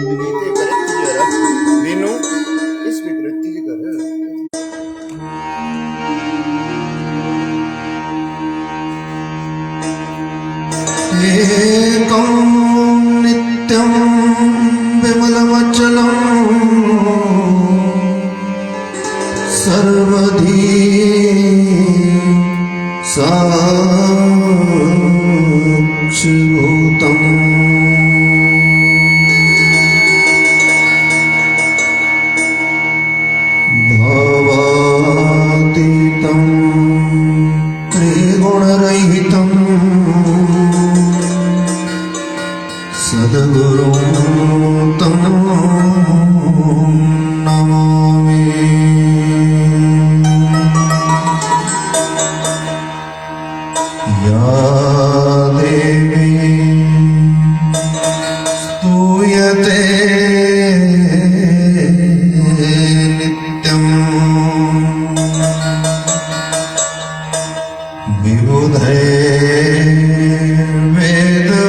विनीते correct जरा वीणु इस विकृति जी कर एकं नित्यं विमलमचलं सर्वधी साक्षिभूतम् भावातीतं त्रिगुणरहितं सद्गुरुं तं नमामि। या देवी स्तूयते नित्यं विबुधे वेदवार्गे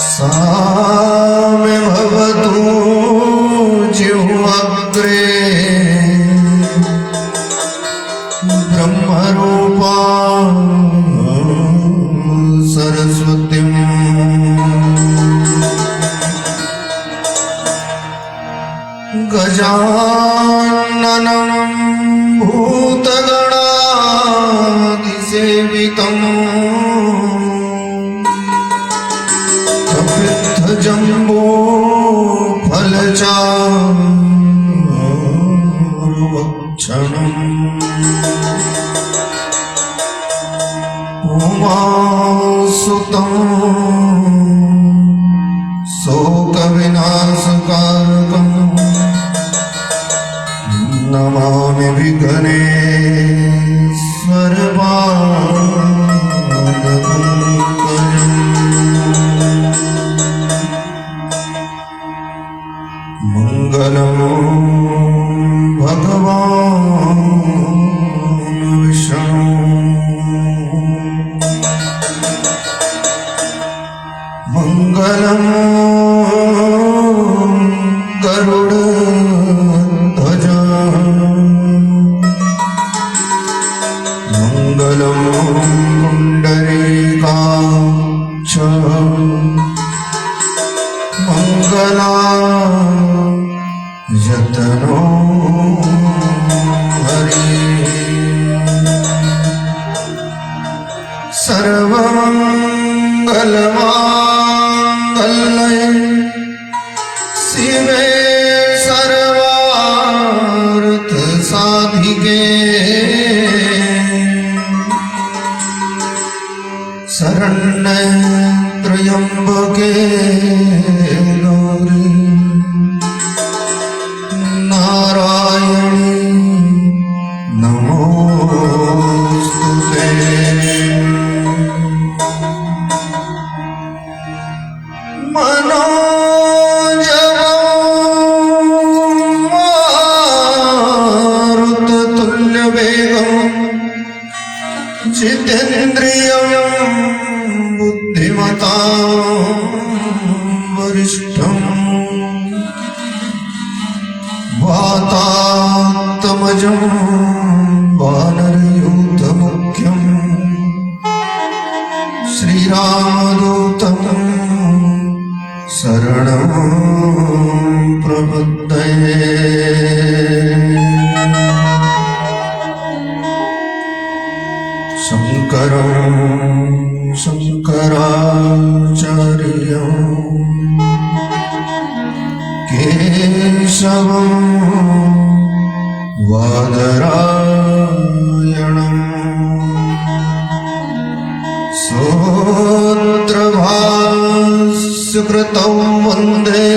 सा मे भवतु जिह्वाग्रे ब्रह्मरूपा सरस्वतीं गजाननं भूतगणाधिसेवितम् कपित्थजम्बो फलचारुभक्षणम् उमासुतं शोकविनाशकारकम् नमामि विघ्नेश्वरपादपङ्कजम्। मङ्गलं भगवान् विष्णु मङ्गलं गरुडध्वज मङ्गलं पुण्डरीकाक्ष मङ्गलायतनो हरि सर्वमङ्गलमाङ्गल्ये शिवे सर्वार्थसाधिके शरण्ये त्र्यम्बके गौरी नारायणी नमोस्तुते। जितेन्द्रियं बुद्धिमतां वरिष्ठं वातात्मजं वानरयूथमुख्यं श्रीरामदूतं शरणं प्रपद्ये। शङ्करं शङ्कराचार्यं केशवं वादरायणं सूत्रभाष्यकृतौ वन्दे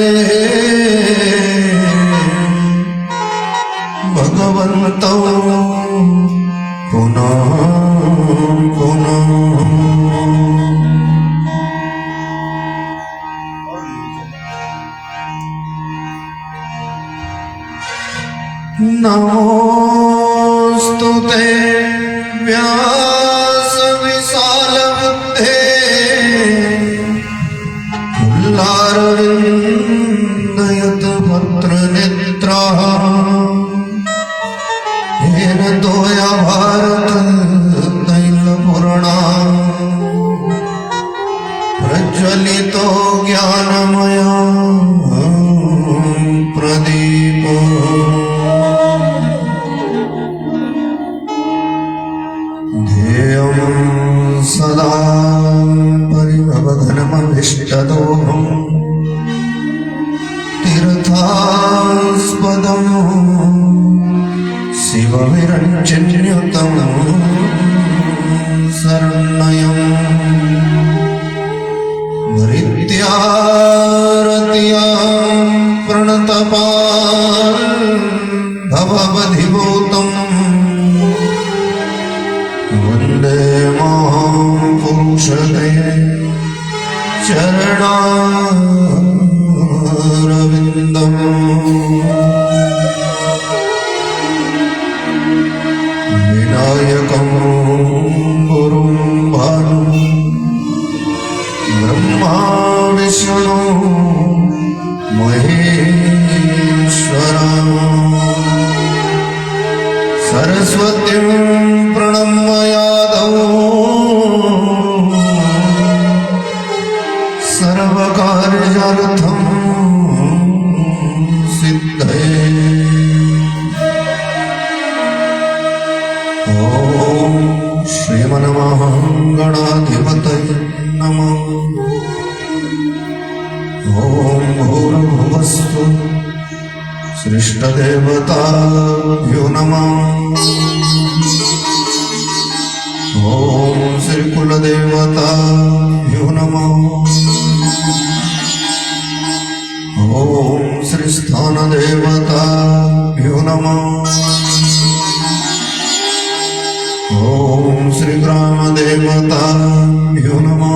भगवन्तौ पुनः पुनः। नमोस्तुते व्यास विशाल ज्ञानमया प्रदीप ध्येयं सदा परिभवघनमभिष्टदोहम् तीर्थास्पदम् शिवविरञ्जन्युतम् शरण्यम् भृत्यारत्या प्रणतपान् भववधिभूतम् वन्दे मां पुरुषते चरणारविन्दम् विनायकं गुरुं भानुं ब्रह्मा विष्णु महेश्वरम् सरस्वतीं प्रणम्य यादव सर्वकार्यार्थं सिद्धये ॐ श्रीमन्महागणाधिपतये नमः ॐ भूर्भुवस्सु सृष्टदेवताभ्यो नमः ॐ श्रीकुलदेवताभ्यो नमः ॐ श्रीस्थानदेवताभ्यो नमः ॐ श्रीग्रामदेवताभ्यो नमः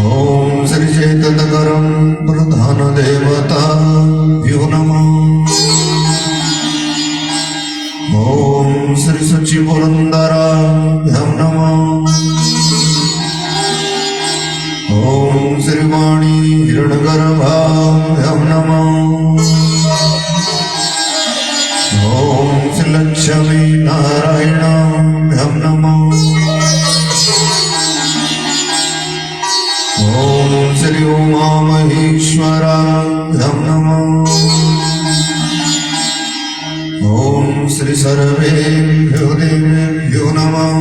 ॐ श्रीचेतनगरं प्रधानदेवताभ्यो नमः ॐ श्रीशुचिपुरन्दराभ्यं नमः ॐ श्रीवाणी हिरण्यगर्भाभ्यं नमः ॐ श्रीलक्ष्मी नारायणाभ्यं नमः ॐ श्री उमामहेश्वराभ्यं नमः ॐ श्री सर्वेभ्यो देवेभ्यो नमः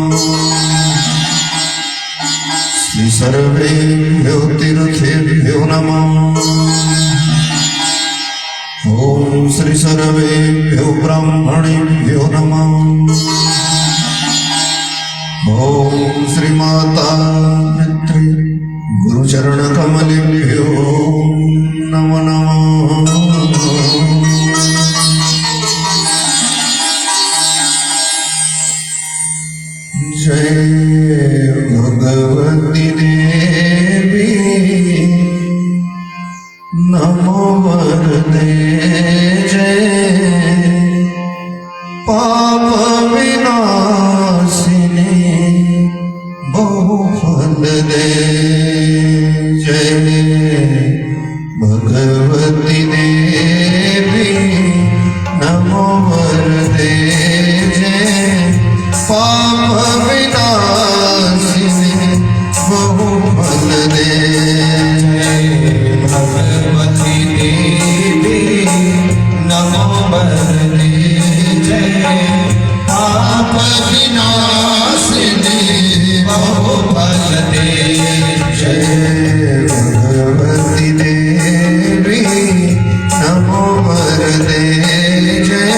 श्री सर्वेभ्यो तीर्थेभ्यो नमः ॐ श्री सर्वेभ्यो ब्राह्मणेभ्यो नमः ॐ श्री माता पितृ गुरुचरणकमलेभ्यो नमो नमः जय भगवती देवी नमो वरदे जय पाप विनाशिनी बहुफल दे जय भगवती देवी नमो वरदे जय पाप विनाशिनी बहुफल दे जय भगवती देवी नमो वरदे जय पाप विनाशिनी बहुफल दे जय भगवती देवी नमो वरदे जय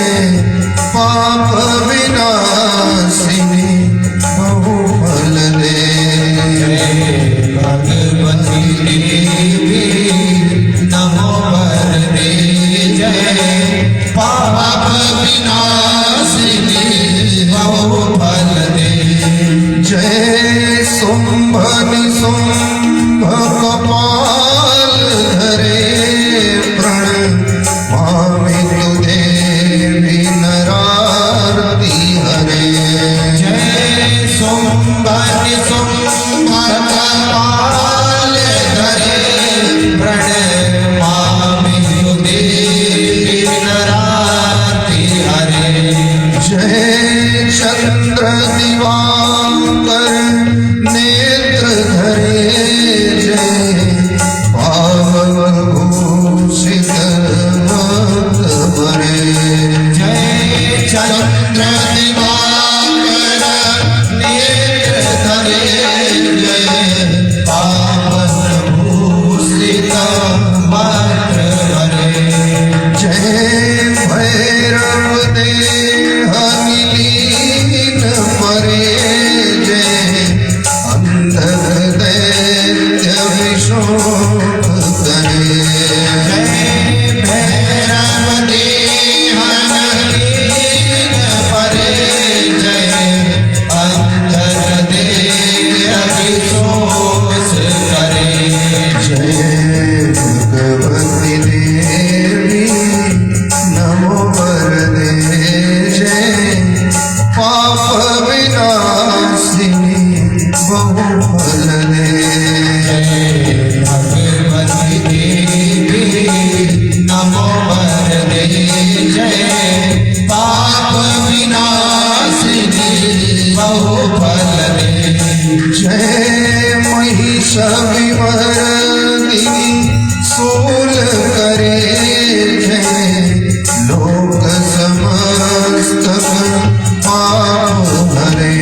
पाप विनाशिनी बहुफल दे जय भगवती देवी नमो वरदे जय पाप विनाशिनी बहुफल दे जय शुंभ निशुंभ कपाल धरे प्रणमामि तुझे नरारती हरे जय शुंभ निशुंभ कपाल धरे प्रणमामि तुझे नरारती हरे जय चंद्र दिवाकर नेत्र धरे जय पावन भूषित मत भरे जय चंद्र दिवाकर नेत्र धरे जय पावन भूषित मत भरे जय भैरव देह लीन परे जय अंधक दैत्य विशोक करे जय भैरव देह लीन परे जय अंधक दैत्य विशोक करे जय भगवती देवी नमो वरदे जय पाप विनाशिनी बहुफल दे जय भगवती देवी नमो वरदे जय पाप विनाशिनी बहुफल दे जय महिषाभिमर्दिनी सूल करे जय लोक समस्त पाप हरे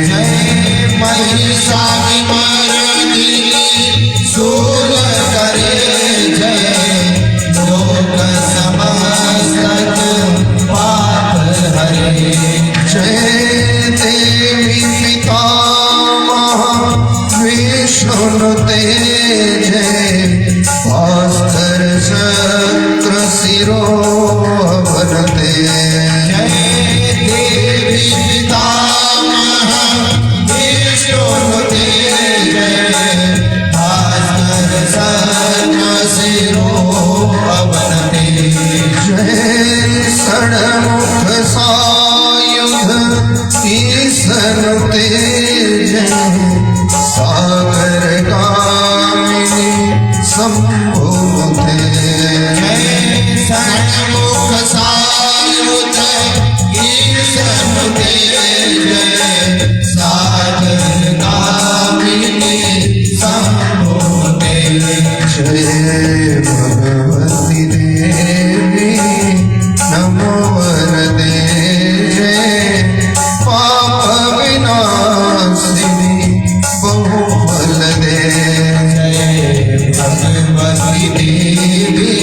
जय महिषाभिमर्दिनी सूल करे जय लोक समस्त पाप हरे जय देवी पितामह विष्णुते जय भास्कर शस्त्र शिरोवरते जय देवी पितामह विष्णुते जय भास्कर शस्त्र शिरोवरते जय षण्मुख सायुध ईशनुते जय सागर कामिनी संभूते जय षण्मुख सायुध ईशनुते जय सागर कामिनी संभूते जय भगवती देवी नमो वरदे जय पाप विनाशिनी बहुफल दे जय भगवती देवी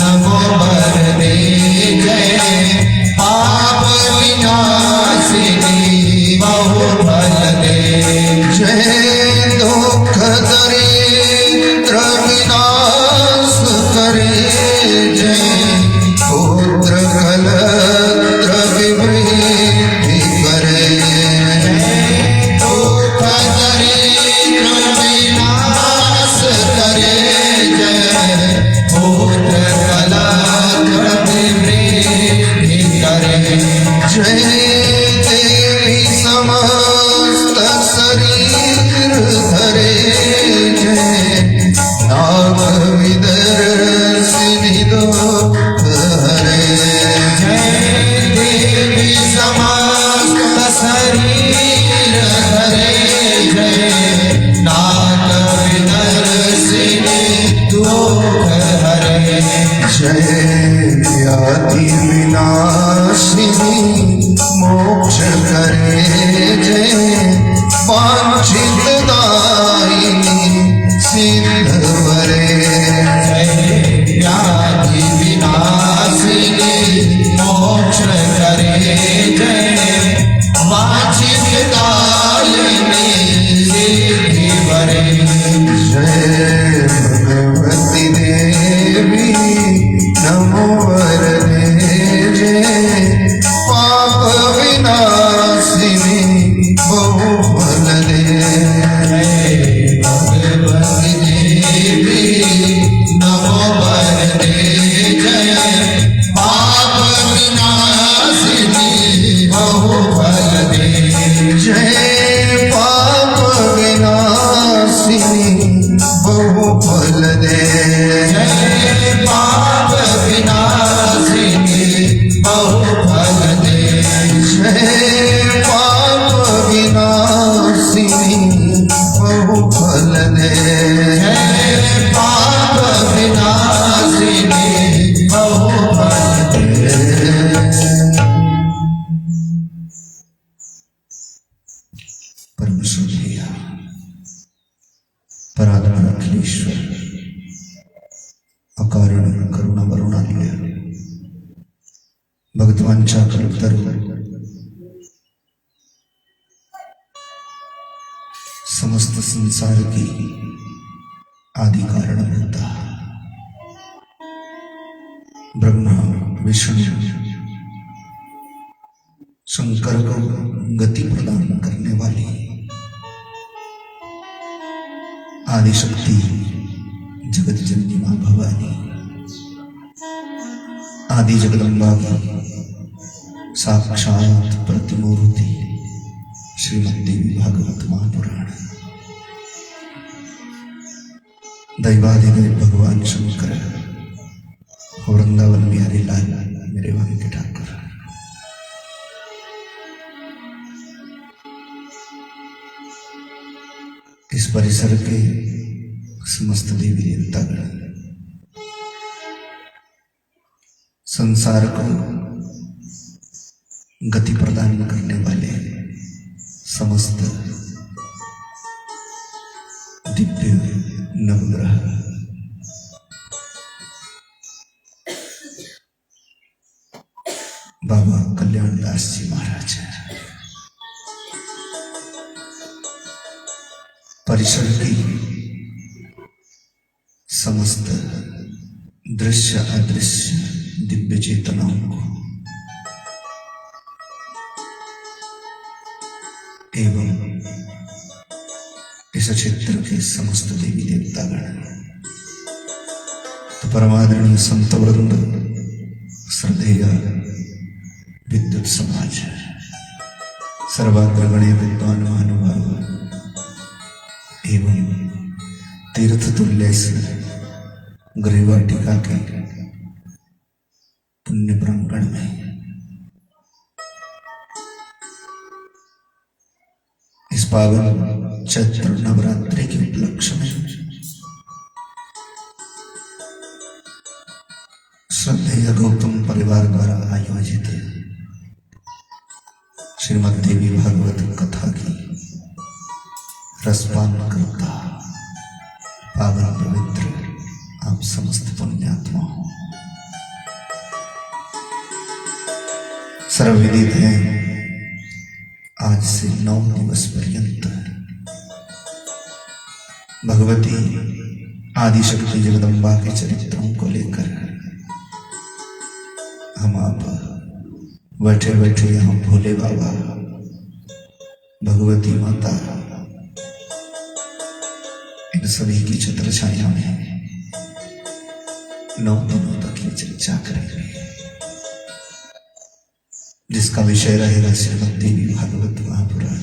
नमो वरदे जय पाप विनाशिनी बहुफल दे जय दुख दरिद्र विनाश करे जय पुत्र कलत्र विवृद्धि करे दुख दरिद्र विनाश करे जय पुत्र कलत्र विवृद्धि करे जय देवी समस्त शरीर धरे जय नाग विदर्शिनी दुख हरे जय देवी समस्त शरीर धरे जय नाग विदर्शिनी दुख हरे जय व्याधि विनाशिनी मोक्ष करे जय वांछित दायिनी सिद्ध वरे जय व्याधि विनाशिनी मोक्ष करे जय वांछित कल्पवांछा कल्पतरु समस्त संसार की आदि कारण होता ब्रह्मा विष्णु शंकर को गति प्रदान करने वाली आदि शक्ति जगत जननी मां भवानी आदि जगदम्बा की साक्षात प्रतिमूर्ति श्रीमद्देवी भागवत महापुराण दैवादिदेव भगवान शंकर वृंदावन बिहारी लाल मेरे वहां के ठाकुर। इस परिसर के समस्त देवी देवतागण संसार को गति प्रदान करने वाले समस्त दिव्य नवग्रह बाबा कल्याणदास जी महाराज परिसर की समस्त दृश्य अदृश्य दिव्य चेतनाओं को एवं इस क्षेत्र के समस्त देवी देवतागण तो परमादरणीय संत वृंद श्रद्धेय विद्युत समाज सर्वाग्रगण्य विद्वान महानुभाव एवं तीर्थ तुल्य गृहवाटिका के पुण्य प्रांगण में इस पावन चैत्र नवरात्रि के उपलक्ष्य में श्रद्धेय गौतम परिवार द्वारा आयोजित श्रीमद्देवी भागवत कथा की रसपान करता पावन पवित्र आप समस्त पुण्यात्माओं सर्वविदित है आज से 9 दिवस पर्यंत भगवती आदिशक्ति जगदम्बा के चरित्रों को लेकर हम आप बैठे बैठे यहाँ भोले बाबा भगवती माता इन सभी की छत्र छाया में 9 दिनों तक ये चर्चा करेंगे जिसका विषय रहेगा श्रीमद्देवी भागवत महापुराण।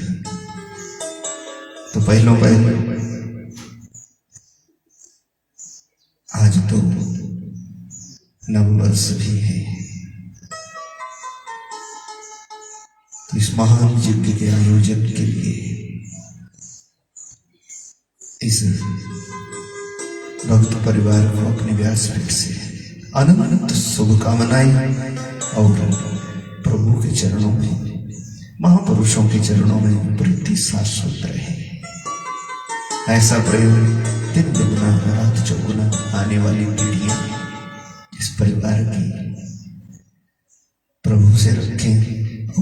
तो पहले आज तो नववर्ष भी है, तो इस महान यज्ञ के आयोजन के लिए इस भक्त परिवार को अपने व्यासपीठ से अनंत शुभकामनाएं और प्रभु के चरणों में महापुरुषों के चरणों में प्रीति शाश्वत रहे ऐसा प्रयोग 3 गुना रात 4 गुना आने वाली पीढ़ियां इस परिवार की प्रभु से रखें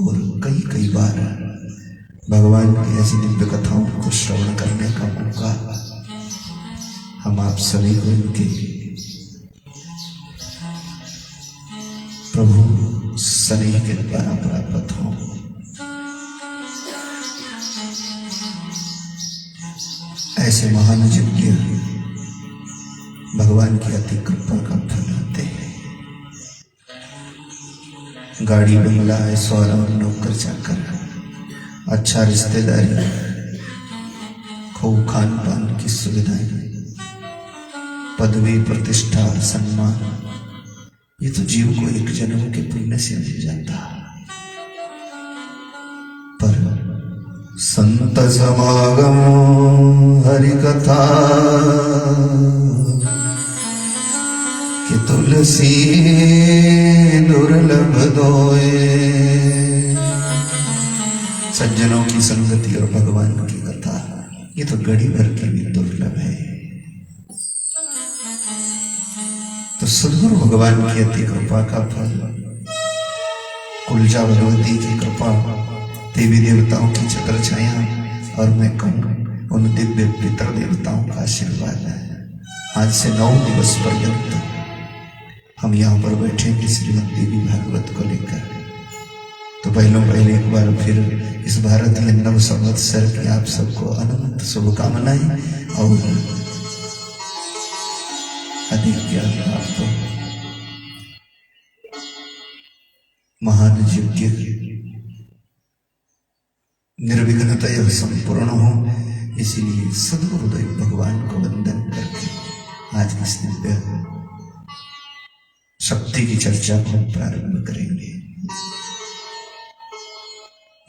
और कई कई बार भगवान की ऐसी दिव्य कथाओं को श्रवण करने का मौका हम आप सभी को इनके प्रभु स्नेह के द्वारा प्राप्त हो। ऐसे महान यज्ञ भगवान की अति कृपा का फल होते हैं। गाड़ी बंगला ऐश्वर्य और नौकर चाकर अच्छा रिश्तेदारी खूब खान पान की सुविधाएं पदवी प्रतिष्ठा सम्मान ये तो जीव को एक जन्म के पुण्य से मिल जाता, पर संत समागम हरि कथा कि तुलसी दुर्लभ दोए। सज्जनों की संगति और भगवान की कथा ये तो घड़ी भर की भी दुर्लभ है। तो सद्गुरु भगवान की अति कृपा का फल कुलजा भगवती की कृपा, देवी देवताओं की छत्र छाया और मैं कहूँ उन दिव्य पितर देवताओं का आशीर्वाद है। आज से 9 दिवस पर्यंत हम यहाँ पर बैठेंगे श्रीमद् देवी भागवत को लेकर। तो पहले एक बार फिर इस भारत के नव संवत्सर की आप सबको अनंत शुभकामनाएं और अधिक ज्ञान प्राप्त हो। महान यज्ञ निर्विघ्नतया संपूर्ण हो, इसीलिए सद्गुरुदेव भगवान को वंदन करके आज इस दिव्य शक्ति की चर्चा को प्रारंभ करेंगे।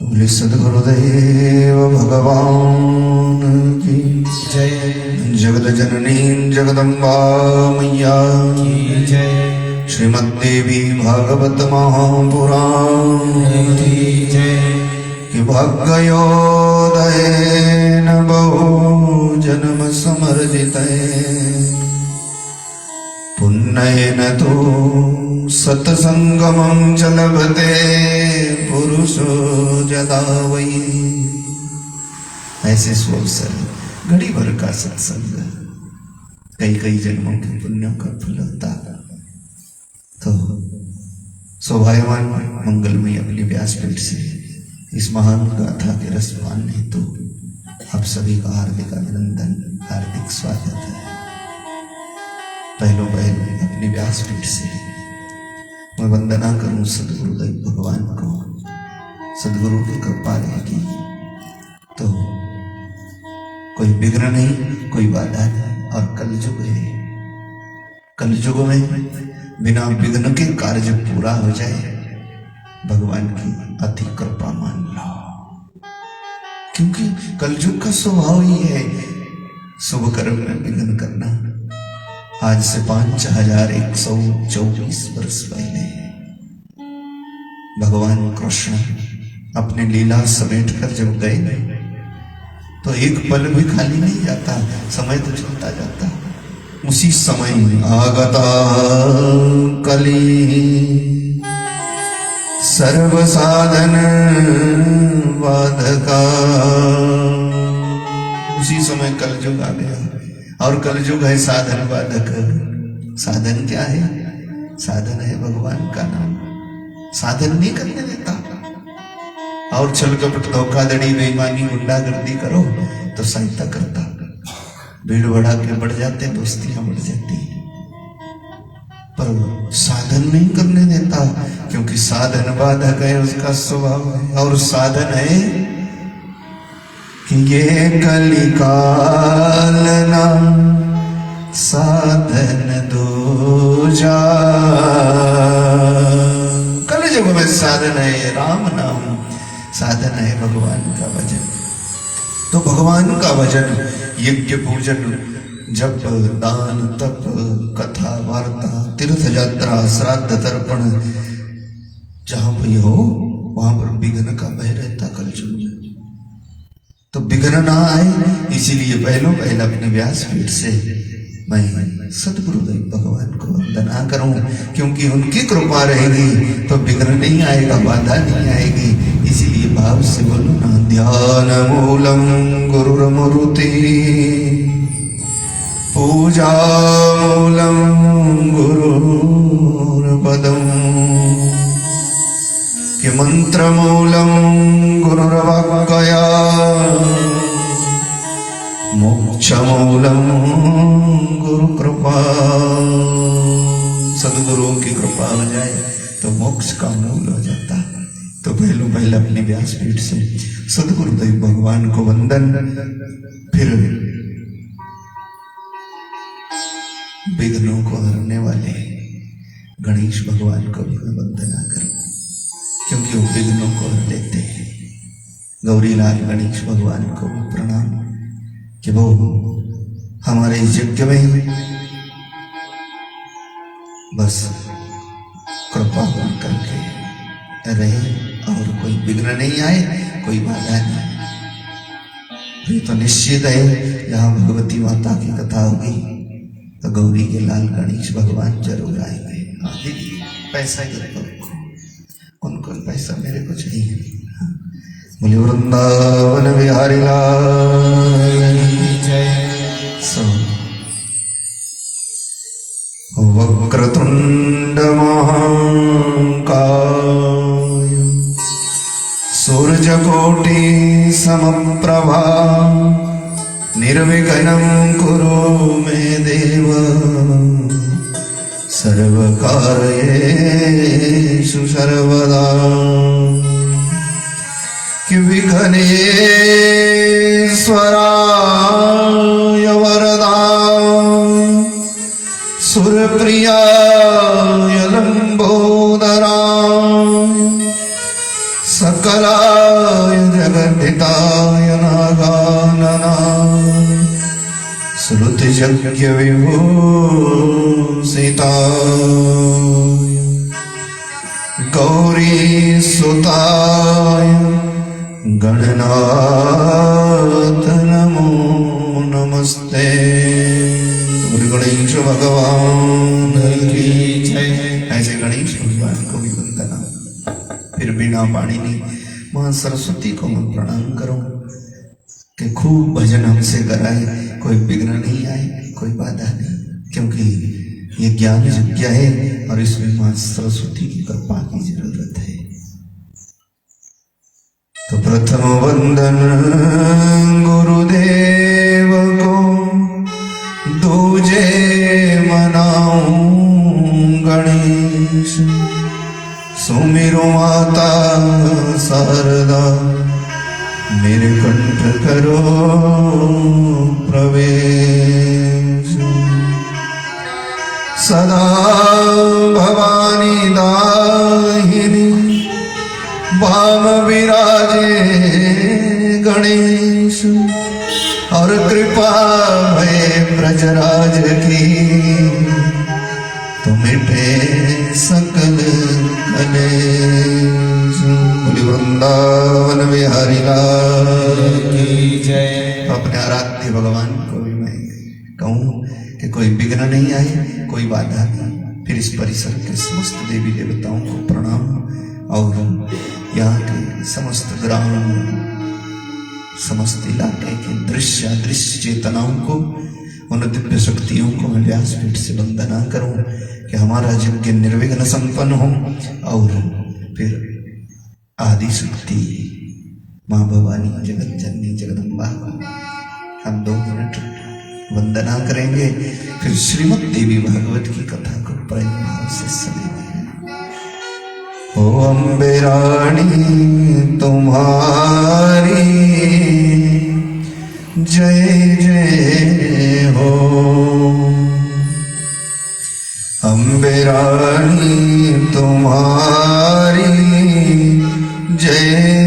बोले सद्गुरुदेव भगवान की जय। जगत जननी जगदम्बा मैया की जय। श्रीमद्देवी भागवत महापुराण की जय। कि भाग्योदयेन बहु जन्म समर्जितये पुण्येन तो सत्संगमं च लभते पुरुषो यदा वै। ऐसे सुअवसर घड़ी भर का सत्संग कई जन्मों के पुण्यों का फल होता। तो शोभायमान मंगलमय अपनी व्यासपीठ से इस महान गाथा के रस पान हेतु आप सभी का हार्दिक अभिनंदन, हार्दिक स्वागत है। पहले अपनी व्यासपीठ से मैं वंदना करूं सद्गुरुदेव भगवान को। सद्गुरु की कृपा रहेगी तो कोई विघ्न नहीं, कोई बाधा नहीं। और कलयुग है, कलयुग में बिना विघ्न के कार्य पूरा हो जाए, भगवान की अति कृपा मान लो। क्योंकि कलयुग का स्वभाव ही है शुभ कर्म में विघ्न करना। आज से 5124 वर्ष पहले भगवान कृष्ण अपने लीला समेट कर जब गए तो एक पल भी खाली नहीं जाता, समय तो चलता जाता। उसी समय आगता कली सर्व साधन बाधका। उसी समय कलयुग आ गया और कलयुग है साधन बाधक। साधन क्या है? साधन है भगवान का नाम। साधन नहीं करने देता और छल कपट धोखाधड़ी बेईमानी गुंडागर्दी करो तो सहायता करता। भीड़ बढ़ा के बढ़ जाते, दोस्तियां बढ़ जाती, पर साधन नहीं करने देता क्योंकि साधन बाधक है, उसका स्वभाव है। और साधन है कि ये कलिकाल ना साधन दूजा। कलयुग में साधन है राम नाम, साधन है भगवान का भजन। तो भगवान का भजन, यज्ञ पूजन, जप, दान, तप, कथा, वार्ता, तीर्थ यात्रा, श्राद्ध, तर्पण, जहां भी हो वहां पर विघ्न का भय रहता कलयुग में। तो विघ्न ना आए इसीलिए पहले अपने व्यासपीठ से मैं सद्गुरुदेव भगवान को वंदना करूं, क्योंकि उनकी कृपा रहेगी तो विघ्न नहीं आएगा, बाधा नहीं आएगी। इसीलिए भाव से बोलो ना। ध्यान मूलम गुरुर्मूर्ति पूजा मूलम गुरुर्पदम कि मंत्र मूलम गुरुर्वाक्कया मोक्ष मूलम गुरु कृपा। सद्गुरुओं की कृपा हो जाए तो मोक्ष का मूल हो जाता। तो पहले अपने व्यासपीठ से सद्गुरुदेव भगवान को वंदन, फिर विघ्नों को हरने वाले गणेश भगवान को भी मैं वंदना करूं, क्योंकि वो विघ्नों को हर लेते हैं। गौरीलाल गणेश भगवान को भी प्रणाम कि वो हमारे यज्ञ में बस कृपा करके रहे और कोई विघ्न नहीं आए, कोई बाधा नहीं। ये तो निश्चित है यहाँ भगवती माता की कथा होगी तो गौरी के लाल गणेश भगवान जरूर आएंगे। पैसा ही रखो, उनको पैसा मेरे को चाहिए। बोले वृंदावन बिहारी लाल की जय। वक्रतुंड महाकाय सूर्यकोटि समप्रभा निर्विघ्नं कुरु मे देव सर्वकार्येषु सर्वदा। कि विघ्नेश्वराय वरदाय सुरप्रियाय लंबोदराय सकलाय जगद्धिताय नागाननाय श्रुतियज्ञ विभूषिताय गौरी सुताय गणनाथ नमो नमस्ते। गणेश भगवान की जय। ऐसे गणेश भगवान को भी वंदना। फिर बिना पाणिनि मां सरस्वती को मैं प्रणाम करूं कि खूब भजन हमसे कराए, कोई विघ्न नहीं आए, कोई बाधा नहीं, क्योंकि ये ज्ञान यज्ञ है और इसमें मां सरस्वती की कृपा की जरूरत है। तो प्रथम वंदन गुरुदेव को, दूजे मनाऊं गणेश, सुमिरो माता शारदा, मेरे कंठ करो प्रवेश। सदा भवानी दाहिनी वाम विराजे गणेश, और कृपा भय ब्रजराज की, तो मिटे सकल कलेश। बोले वृंदावन बिहारी लाल की जय। अपने आराध्य भगवान को भी मैं कहूं कि कोई विघ्न नहीं आए, कोई बाधा नहीं। फिर इस परिसर के समस्त देवी देवताओं को प्रणाम और यहाँ के समस्त ग्राम, समस्त इलाके के दृश्य अदृश्य चेतनाओं को, उन दिव्य शक्तियों को मैं व्यासपीठ से वंदना करूं कि हमारा यज्ञ निर्विघ्न संपन्न हो। और फिर आदि शक्ति माँ भवानी जगत जननी जगदम्बा हम 2 मिनट वंदना करेंगे, फिर श्रीमद् देवी भागवत की कथा को प्रेम भाव से सुनेंगे। ओ अम्बे रानी तुम्हारी जय जय हो, अम्बे रानी तुम्हारी जय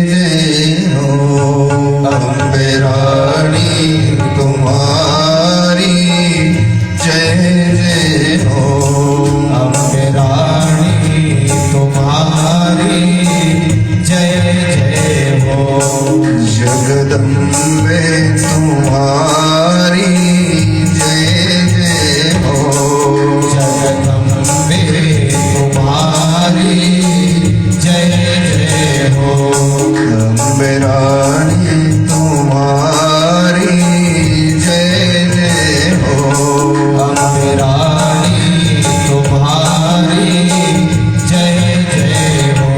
जय हो, अम्बे रानी तुम्हारी जय जय हो, अम्बे रानी तुम्हारी जय जय हो, जगदम्बे तुम्हारी जय जय हो, जगदम्बे तुम्हारी जय जय हो, अम्बे रानी तुम्हारी जय जय हो, अम्बे रानी तुम्हारी जय जय हो।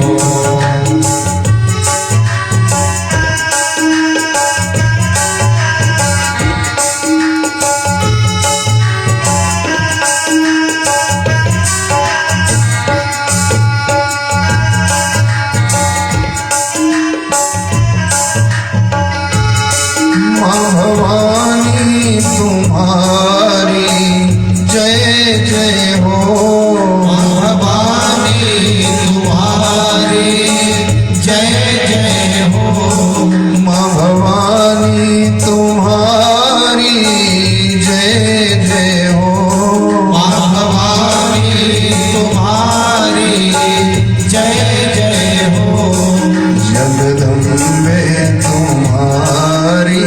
भवानी तुम्हारी जय जय हो, भवानी तुम्हारी जय जय हो, माँ भवानी तुम्हारी जय जय हो, माँ भवानी तुम्हारी जय जय हो, जगदम्बे तुम्हारी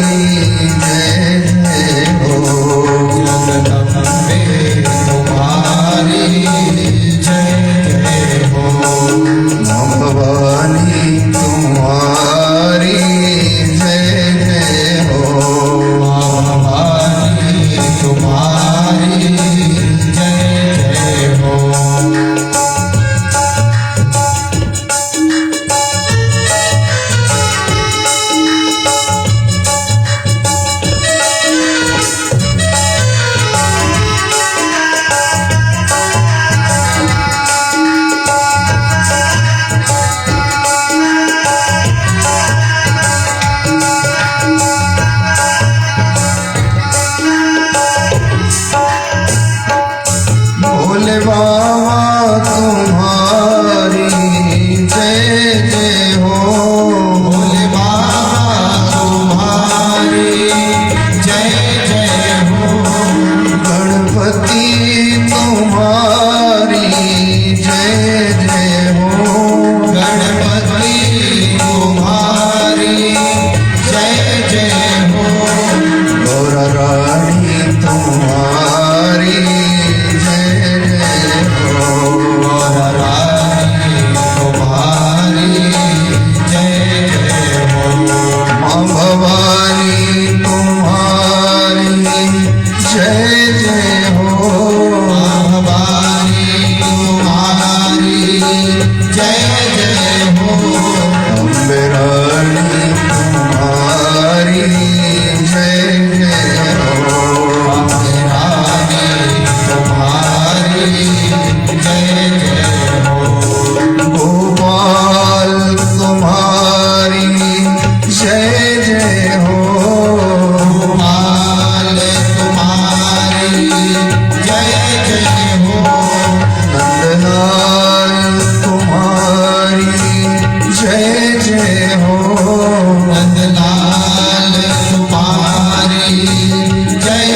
जय जय हो, जगदम्बे तुम्हारी जय जय हो, माँ जय जय हो गणपति तुम्हारी जय जय हो गणपति तुम्हारी जय जय हो गौर रानी तुम्हारी जय जय हो गौर रानी तुम्हारी जय जय हो माँ भवानी तुम्हारी जय जय हो माँ भवानी तुम्हारी जय जय हो अम्बे रानी तुम्हारी जय जय हो अम्बे रानी तुम्हारी जय जय हो गोपाल तुम्हारी जय जय हो गोपाल तुम्हारी जय जय हो नंदलाल तुम्हारी जय जय हो नंदलाल तुम्हारी जय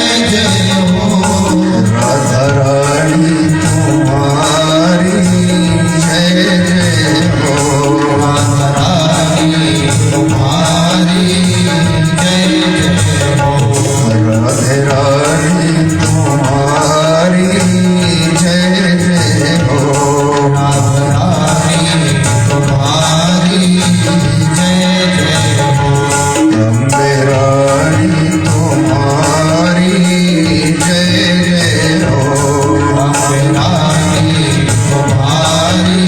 जय हो राधा रानी तुम्हारी जय जय हो राधा रानी तुम्हारी जय जय हो राधे रानी तुम्हारी जय जय हो राधा रानी तुम्हारी जय जय हो अम्बे रानी तुम्हारी जय जय हो अम्बे रानी तुम्हारी जय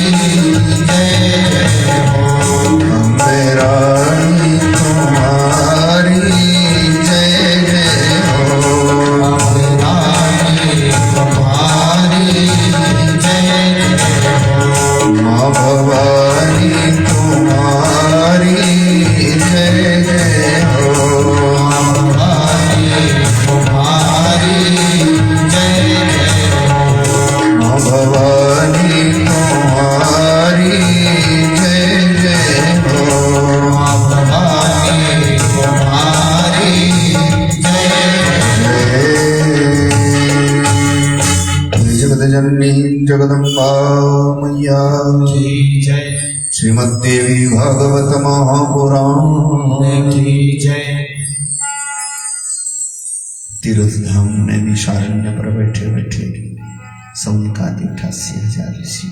जय हो अम्बे रानी तुम्हारी जय जय हो अम्बे रानी तुम्हारी जय जय हो माँ भवानी तुम्हारी जय जय हो माँ भवानी तुम्हारी जय जय हो माँ भवानी तुम्हारी जय जय हो माँ भवानी तुम्हारी जय जगत जननी जगदम्बा मैया की जय श्रीमद्देवी भागवत महापुराण की जय तीर्थ धाम नैमिषारण्य पर बैठे बैठे सौनिका 88,000 ऋषि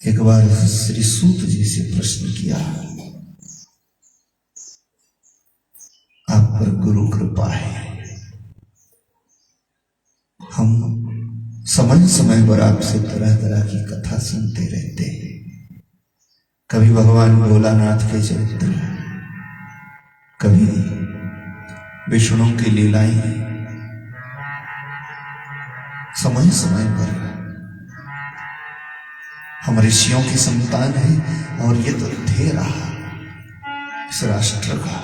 एक बार श्री सूत जी से प्रश्न किया, आप पर गुरु कृपा है, हम समय समय पर आपसे तरह तरह की कथा सुनते रहते हैं, कभी भगवान भोलानाथ के चरित्र, कभी विष्णु की लीलाएं, समय समय पर हम ऋषियों की संतान है और ये तो ध्येय रहा इस राष्ट्र का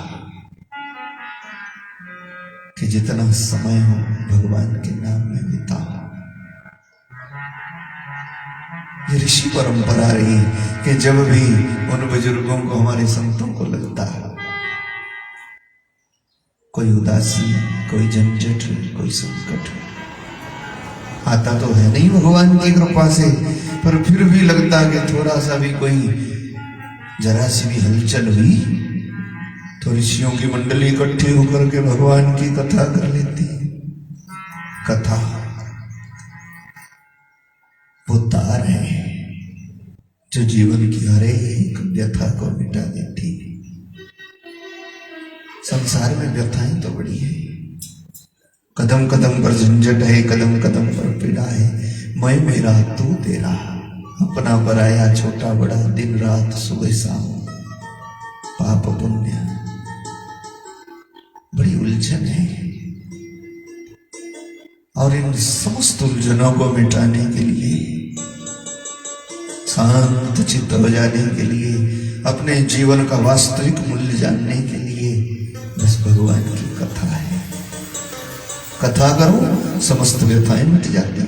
कि जितना समय हो भगवान के नाम में बिताओ। ये ऋषि परंपरा रही कि जब भी उन बुजुर्गों को, हमारे संतों को लगता है कोई उदासी, कोई झंझट, कोई संकट आता तो है नहीं भगवान की कृपा से, पर फिर भी लगता कि थोड़ा सा भी कोई जरा सी भी हलचल हुई तो ऋषियों की मंडली इकट्ठी होकर के भगवान की कथा कर लेती। कथा वो तार है जो जीवन की हर एक व्यथा को मिटा देती। संसार में व्यथाएं तो बड़ी है, कदम कदम पर झंझट है, कदम कदम पर पीड़ा है, मैं मेरा तू तेरा, अपना पराया छोटा बड़ा, दिन रात सुबह शाम, पाप पुण्य, बड़ी उलझन है। और इन समस्त उलझनों को मिटाने के लिए, शांत चित्त हो जाने के लिए, अपने जीवन का वास्तविक मूल्य जानने के लिए बस भगवान की कथा है। कथा करो समस्त व्यथाएं मिट जाती।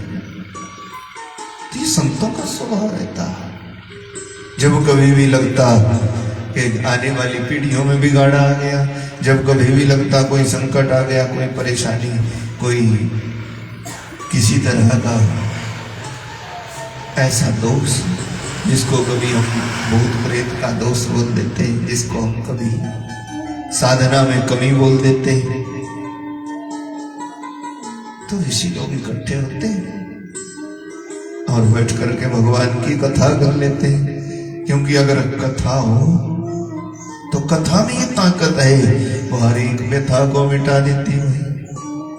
तो ये संतों का स्वभाव रहता। जब कभी भी लगता कि आने वाली पीढ़ियों में बिगाड़ा आ गया। जब कभी भी लगता कोई संकट आ गया, कोई परेशानी, कोई किसी तरह का ऐसा दोष जिसको कभी हम भूत प्रेत का दोष बोल देते हैं, जिसको हम कभी साधना में कमी बोल देते हैं, तो ऋषि लोग इकट्ठे होते हैं और बैठ करके भगवान की कथा कर लेते हैं। क्योंकि अगर कथा हो तो कथा में ये ताकत है, वो हर एक व्यथा को मिटा देती है,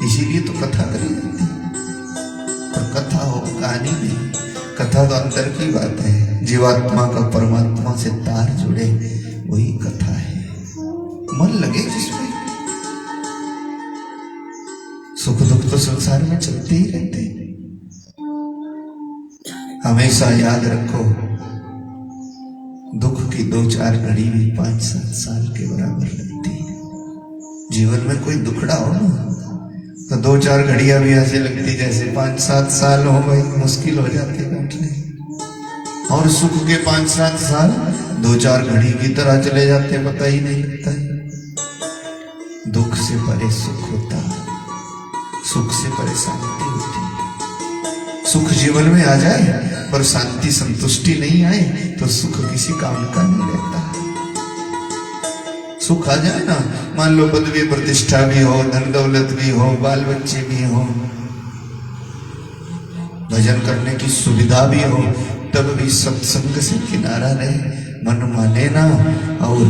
इसीलिए तो कथा करी जाती है। और कथा हो, कहानी नहीं। कथा तो अंदर की बात है, जीवात्मा का परमात्मा से तार जुड़े, वही कथा है। मन लगे जिसमें, सुख दुख तो संसार में चलते ही रहते हैं। हमेशा याद रखो, दुख की 2-4 घड़ी भी 5-7 साल के बराबर लगती है। जीवन में कोई दुखड़ा हो ना, तो 2-4 घड़ियां भी ऐसे लगती जैसे 5-7 साल हो गए, मुश्किल हो जाते काटने। और सुख के 5-7 साल 2-4 घड़ी की तरह चले जाते, पता ही नहीं लगता है। दुख से परे सुख होता, सुख से परे शांति होती। सुख जीवन में आ जाए पर शांति संतुष्टि नहीं आए तो सुख किसी काम का नहीं रहता। सुख आ जाए ना, मान लो पदवी प्रतिष्ठा भी हो, धन दौलत भी हो, बाल बच्चे भी हो, भजन करने की सुविधा भी हो, तब भी सत्संग से किनारा रहे, मन माने ना और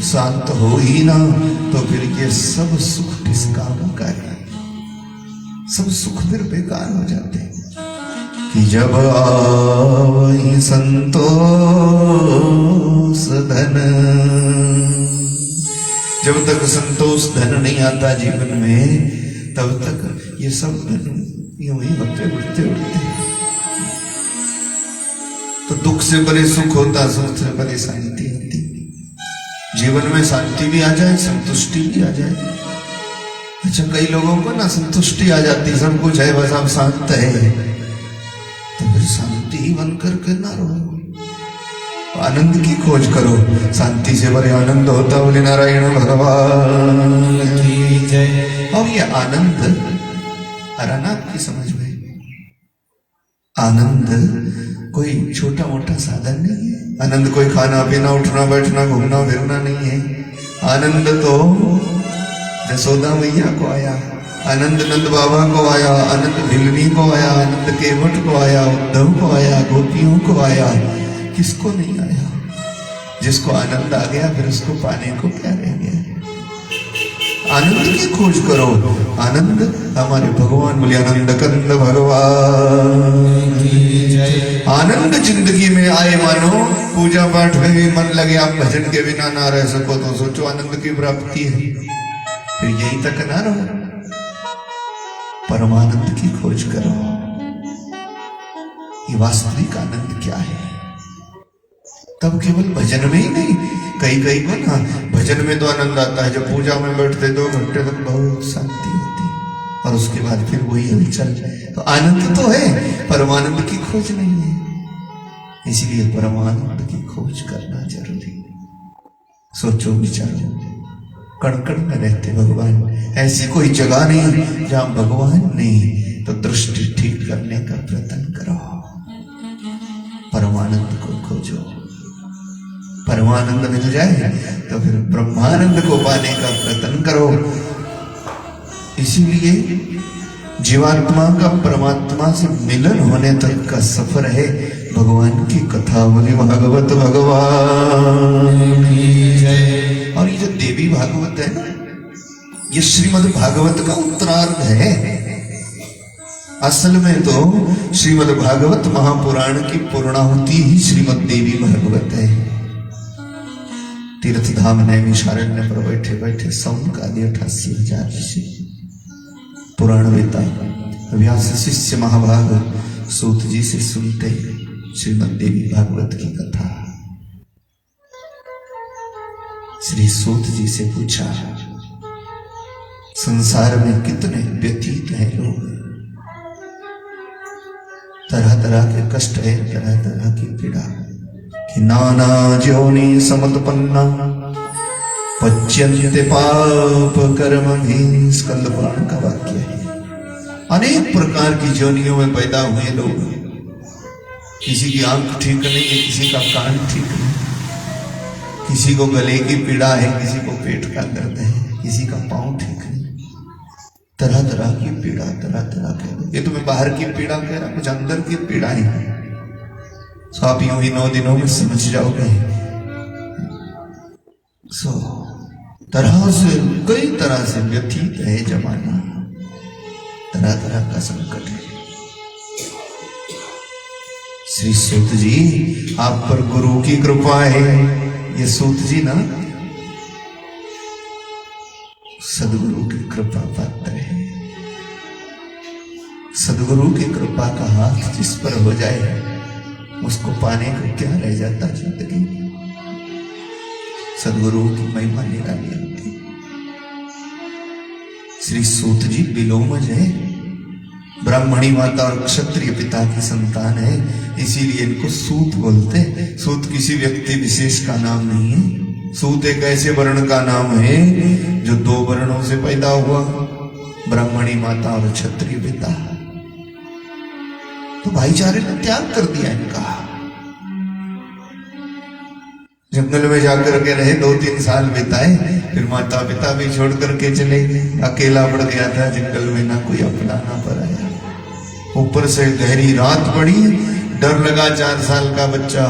शांत हो ही ना, तो फिर ये सब सुख किस काम का है? सब सुख फिर बेकार हो जाते हैं। कि जब आवहि संतोष धन, जब तक संतोष धन नहीं आता जीवन में, तब तक ये सब धन यूं ही होते उड़ते उड़ते। तो दुख से परे सुख होता, सुख से परे शांति होती। जीवन में शांति भी आ जाए, संतुष्टि भी आ जाए। अच्छा, कई लोगों को ना संतुष्टि आ जाती, सब कुछ है बस आप शांत है, तो फिर शांति ही बन करके ना रहो, आनंद की खोज करो। शांति से बड़े आनंद होता, बोले नारायण भगवान की जय। और ये आनंद आना आपकी समझ में, आनंद कोई छोटा मोटा साधन नहीं है। आनंद कोई खाना पीना उठना बैठना घूमना फिरना नहीं है। आनंद तो यशोदा मैया को आया, आनंद नंद बाबा को आया, आनंद भिलनी को आया, आनंद केवट को आया, उद्धव को आया, गोपियों को आया, किसको नहीं आया? जिसको आनंद आ गया फिर उसको पाने को क्या रह गया? आनंद की खोज करो। आनंद हमारे भगवान बोले आनंद कंद भगवान की जय। आनंद जिंदगी में आए, मानो पूजा पाठ में भी मन लगे, आप भजन के बिना ना रह सको तो सोचो आनंद की प्राप्ति है। फिर यही तक ना रहो, परमानंद की खोज करो। ये वास्तविक आनंद क्या है? तब केवल भजन में ही नहीं, कई को ना भजन में तो आनंद आता है, जब पूजा में बैठते 2 घंटे तक बहुत शांति होती और उसके बाद फिर वही हलचल। तो आनंद तो है, परमानंद की खोज नहीं है। इसलिए परमानंद की खोज करना जरूरी है। सोचो विचारो, कण कण में रहते भगवान, ऐसी कोई जगह नहीं जहां भगवान नहीं, तो दृष्टि ठीक करने का प्रयत्न करो, परमानंद को खोजो। परमानंद मिल जाए तो फिर ब्रह्मानंद को पाने का प्रयत्न करो। इसीलिए जीवात्मा का परमात्मा से मिलन होने तक का सफर है भगवान की कथा। बोली भागवत भगवान की जय। और ये जो देवी भागवत है ना, ये श्रीमद् भागवत का उत्तरार्ध है। असल में तो श्रीमद् भागवत महापुराण की पूर्णाहुति ही श्रीमद् देवी भागवत है। तीर्थ धाम नैमिषारण्य पर बैठे बैठे सौन का 88,000 ऋषि पुराण वेता व्यास शिष्य महाभाग सूत जी से सुनते श्रीमद् देवी भागवत की कथा। श्री सूत जी से पूछा, संसार में कितने व्यतीत हैं लोग, तरह तरह के कष्ट है, तरह तरह की पीड़ा, कि नाना ज्योनि समुत्पन्ना पच्यन्ते पाप कर्म भी, स्कंद पुराण का वाक्य है। अनेक प्रकार की जोनियों में पैदा हुए लोग, किसी की आंख ठीक नहीं है, किसी का कान ठीक नहीं, किसी को गले की पीड़ा है, किसी को पेट का दर्द है, किसी का पांव ठीक नहीं, तरह तरह की पीड़ा, तरह तरह के। ये तो मैं बाहर की पीड़ा कह रहा, कुछ अंदर की पीड़ा है, सो आप यूं ही 9 दिनों में समझ जाओगे। सो तरह से, कई तरह से व्यथित है जमाना, तरह तरह का संकट है। श्री सूत जी आप पर गुरु की कृपा है। ये सूत जी ना सदगुरु की कृपा पात्र है। सदगुरु की कृपा का हाथ जिस पर हो जाए उसको पाने को क्या रह जाता जिंदगी। सदगुरु की महिमा निराली होती। श्री सूत जी विलोमज है, ब्राह्मणी माता और क्षत्रिय पिता की संतान है, इसीलिए इनको सूत बोलते। सूत किसी व्यक्ति विशेष का नाम नहीं है। सूत एक ऐसे वर्ण का नाम है जो 2 वर्णों से पैदा हुआ, ब्राह्मणी माता और क्षत्रिय पिता। तो भाईचारे ने त्याग कर दिया इनका। जंगल में जाकर के रहे, 2-3 साल बिताए, फिर माता पिता भी छोड़ करके चले गए। अकेला पड़ गया था जंगल में, ना कोई अपना ना पराया। ऊपर से गहरी रात पड़ी, डर लगा। 4 साल का बच्चा,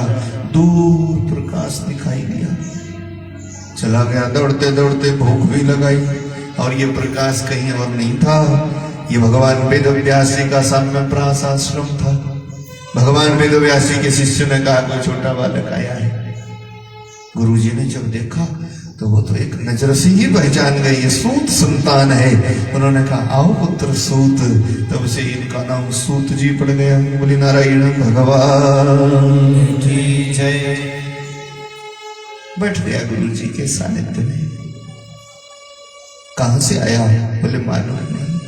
दूर प्रकाश दिखाई दिया, चला गया दौड़ते दौड़ते। भूख भी लगाई और ये प्रकाश कहीं और नहीं था, ये भगवान वेदव्यासी का साम्यप्रास आश्रम था। भगवान वेदव्यासी के शिष्य ने कहा कोई छोटा बालक आया है। गुरुजी ने जब देखा तो वो तो एक नजर से ही पहचान गई, ये सूत संतान है। उन्होंने कहा आओ पुत्र सूत। तब से इनका नाम सूत जी पड़ गया। बोली नारायण भगवान की जय। बैठ गया गुरु जी के सानिध्य में। कहां से आया बोले मालूम नहीं,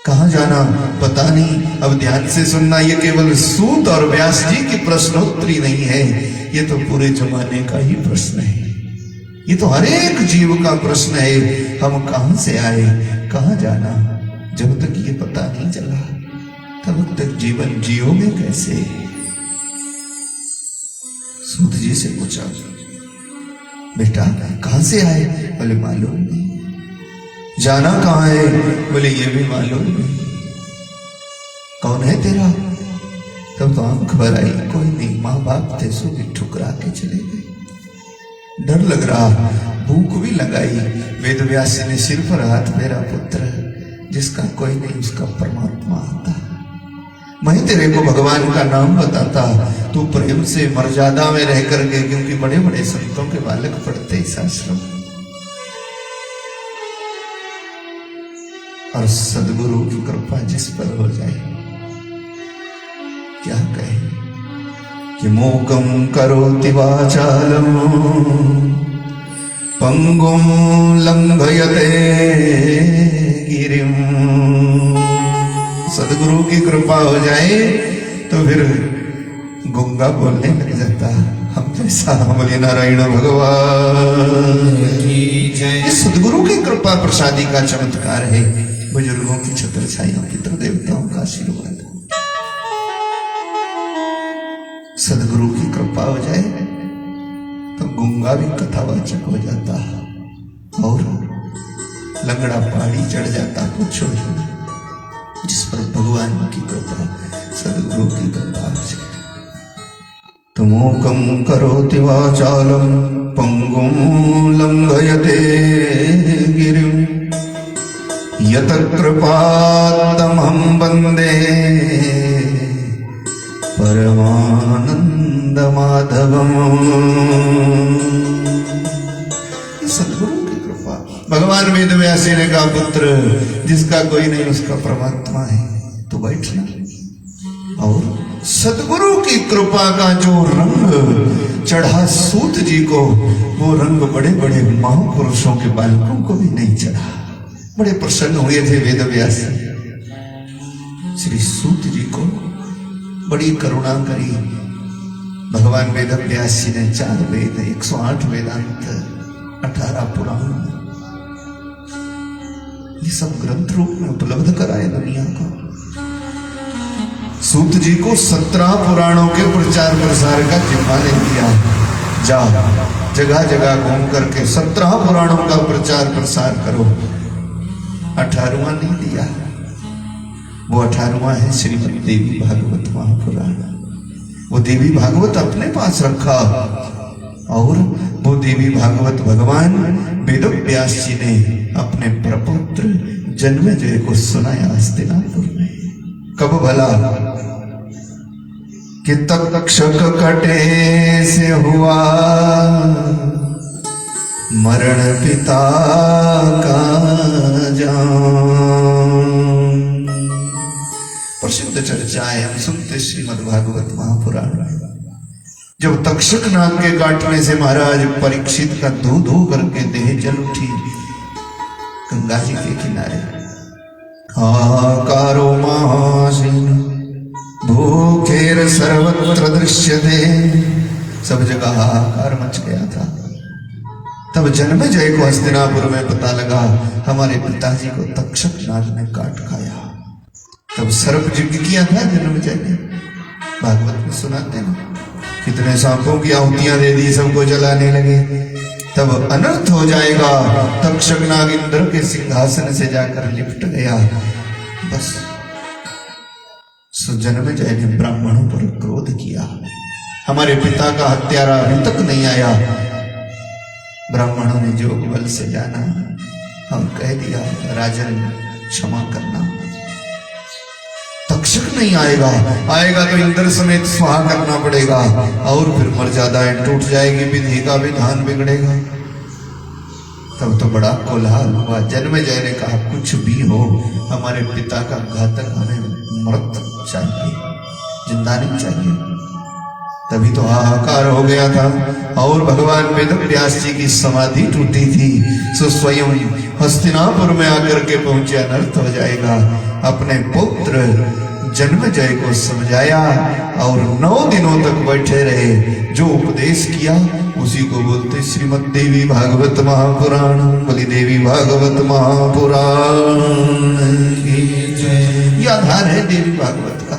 कहां जाना पता नहीं। अब ध्यान से सुनना, ये केवल सूत और व्यास जी की प्रश्नोत्तरी नहीं है, ये तो पूरे जमाने का ही प्रश्न है। ये तो हर एक जीव का प्रश्न है। हम कहां से आए, कहां जाना, जब तक ये पता नहीं चला तब तक जीवन जियोगे कैसे। सूत जी से पूछा बेटा कहां से आए, बोले मालूम नहीं। जाना कहां है, बोले ये भी मालूम नहीं। कौन है तेरा, तब तो आंख भर आई, कोई नहीं, माँ बाप थे सो भी ठुकरा के चले गए। डर लग रहा, भूख भी लगाई। वेदव्यास ने सिर पर हाथ फेरा, पुत्र जिसका कोई नहीं उसका परमात्मा आता। मैं तेरे को भगवान का नाम बताता, तू प्रेम से मर्यादा में रह करके, क्योंकि बड़े बड़े संतों के बालक पढ़ते इस आश्रम। और सदगुरु की कृपा जिस पर हो जाए, क्या कहे कि मूकं करोति वाचालं पंगुं लंघयते गिरिं। सदगुरु की कृपा हो जाए तो फिर गूंगा बोलने लग जाता हम जैसा। बोले नारायण भगवान की जय। सदगुरु की कृपा प्रसादी का चमत्कार है, बुजुर्गों की छत्र छाया, पितृ देवताओं का आशीर्वाद। सदगुरु की कृपा हो जाए तो गूंगा भी कथावाचक हो जाता और लंगड़ा पहाड़ी चढ़ जाता। पूछो जिस पर भगवान की कृपा, सदगुरु की कृपा हो जाए। तो मूकं करोति वाचालं पंगुं लंघयते गिरिं यत कृपात्तमहं वन्दे परमानंद माधवम। सदगुरु की कृपा। भगवान वेदव्यासी ने कहा पुत्र जिसका कोई नहीं उसका परमात्मा है, तो बैठना। और सदगुरु की कृपा का जो रंग चढ़ा सूत जी को, वो रंग बड़े बड़े महापुरुषों के बालकों को भी नहीं चढ़ा। बड़े प्रसन्न हुए थे वेदव्यासी। श्री सूत जी को बड़ी करुणा करी। भगवान वेद व्यास जी ने 4 वेद, 108 वेदांत, 18 पुराण, ये सब ग्रंथ रूप में उपलब्ध कराए दुनिया को। सूत जी को 17 पुराणों के प्रचार प्रसार का जिम्मा ले दिया। जाओ जगह जगह घूम करके 17 पुराणों का प्रचार प्रसार करो। 18वां नहीं दिया, वो 18वां है श्रीमद् देवी भागवत महापुराण। वो देवी भागवत अपने पास रखा और वो देवी भागवत भगवान वेद व्यास जी ने अपने प्रपुत्र जन्मेजय को सुनाया हस्तिनापुर में। कब भला कि तक्षक कटे से हुआ मरण पिता का जान। प्रसिद्ध चर्चा है, हम सुनते श्रीमद् भागवत महापुराण में। जब तक्षक नाग के काटने से महाराज परीक्षित का धू धू करके देह जल उठी गंगा जी के किनारे, हाकारो महासीन भूखेर सर्वत्र दृश्यते, सब जगह हाहाकार मच गया था। तब जन्मेजय को हस्तिनापुर में पता लगा हमारे पिताजी को तक्षक नाग ने काट खाया। तब सर्प यज्ञ किया था जन्मेजय ने, भागवत में सुनाते ना, कितने सांपों की आहुतियां दे दी, सबको जलाने लगे। तब अनर्थ हो जाएगा, तक्षक नाग इंद्र के सिंहासन से जाकर लिपट गया। बस जन्मेजय ने ब्राह्मणों पर क्रोध किया, हमारे पिता का हत्यारा अभी तक नहीं आया। ब्राह्मणों ने जोग बल से जाना और कह दिया राजन क्षमा करना, तक्षक नहीं आएगा, आएगा तो इंद्र समेत स्वाहा करना पड़ेगा और फिर मर्यादाएं टूट जाएगी, विधि का विधान बिगड़ेगा। तब तो बड़ा कोलाहल हुआ। जन्मेजय ने कहा कुछ भी हो हमारे पिता का घातक हमें मृत चाहिए, जिंदा नहीं चाहिए। तभी तो हाहाकार हो गया था और भगवान वेद व्यास जी की समाधि टूटी थी। सो स्वयं हस्तिनापुर में आकर के पहुंचे, अनर्थ हो जाएगा। अपने पुत्र जन्मेजय को समझाया और 9 दिनों तक बैठे रहे। जो उपदेश किया उसी को बोलते श्रीमद् देवी भागवत महापुराण। बोली देवी भागवत महापुराण की जय। ये आधार है देवी भागवत का।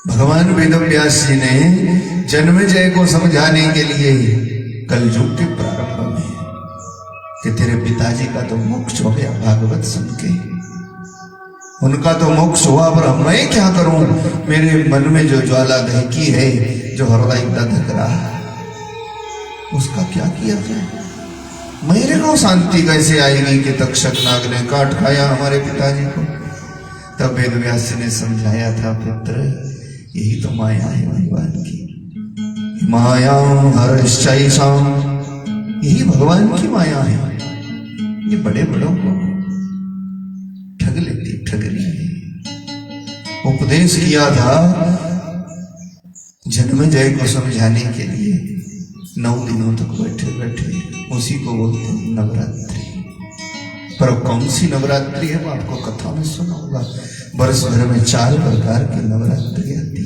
भगवान वेद व्यास जी ने जन्मेजय को समझाने के लिए कलयुग के प्रारंभ में कि तेरे पिताजी का तो मोक्ष हो गया भागवत सुन के, उनका तो मोक्ष हुआ, पर मैं क्या करूं? मेरे मन में जो ज्वाला दहकी है, जो हृदय धधक रहा है, उसका क्या किया जाए? मेरे को शांति कैसे आएगी कि तक्षक नाग ने काट खाया हमारे पिताजी को? तब वेद व्यास जी ने समझाया था, पुत्र यही तो माया है भगवान की, माया हर्षाम, यही भगवान की माया है। ये बड़े बड़ों को ठग लेती, ठग रही। उपदेश किया था जन्मेजय को समझाने के लिए, 9 दिनों तक बैठे बैठे, उसी को बोलते हैं नवरात्रि। पर कौन सी नवरात्रि है वो आपको कथा में सुनाऊंगा। वर्ष भर में 4 प्रकार की नवरात्रि आती,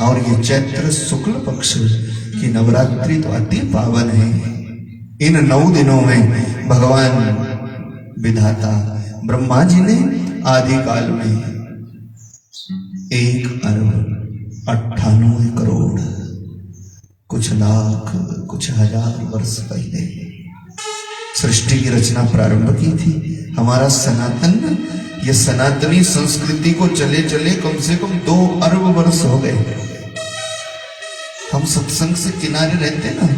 और ये चैत्र शुक्ल पक्ष की नवरात्रि तो अति पावन है। इन 9 दिनों में भगवान विधाता ब्रह्मा जी ने आदि काल में 1,98 करोड़, कुछ लाख, कुछ हजार वर्ष पहले सृष्टि की रचना प्रारंभ की थी। हमारा सनातन, ये सनातनी संस्कृति को चले चले कम से कम 2 अरब वर्ष हो गए। हम सत्संग से किनारे रहते ना,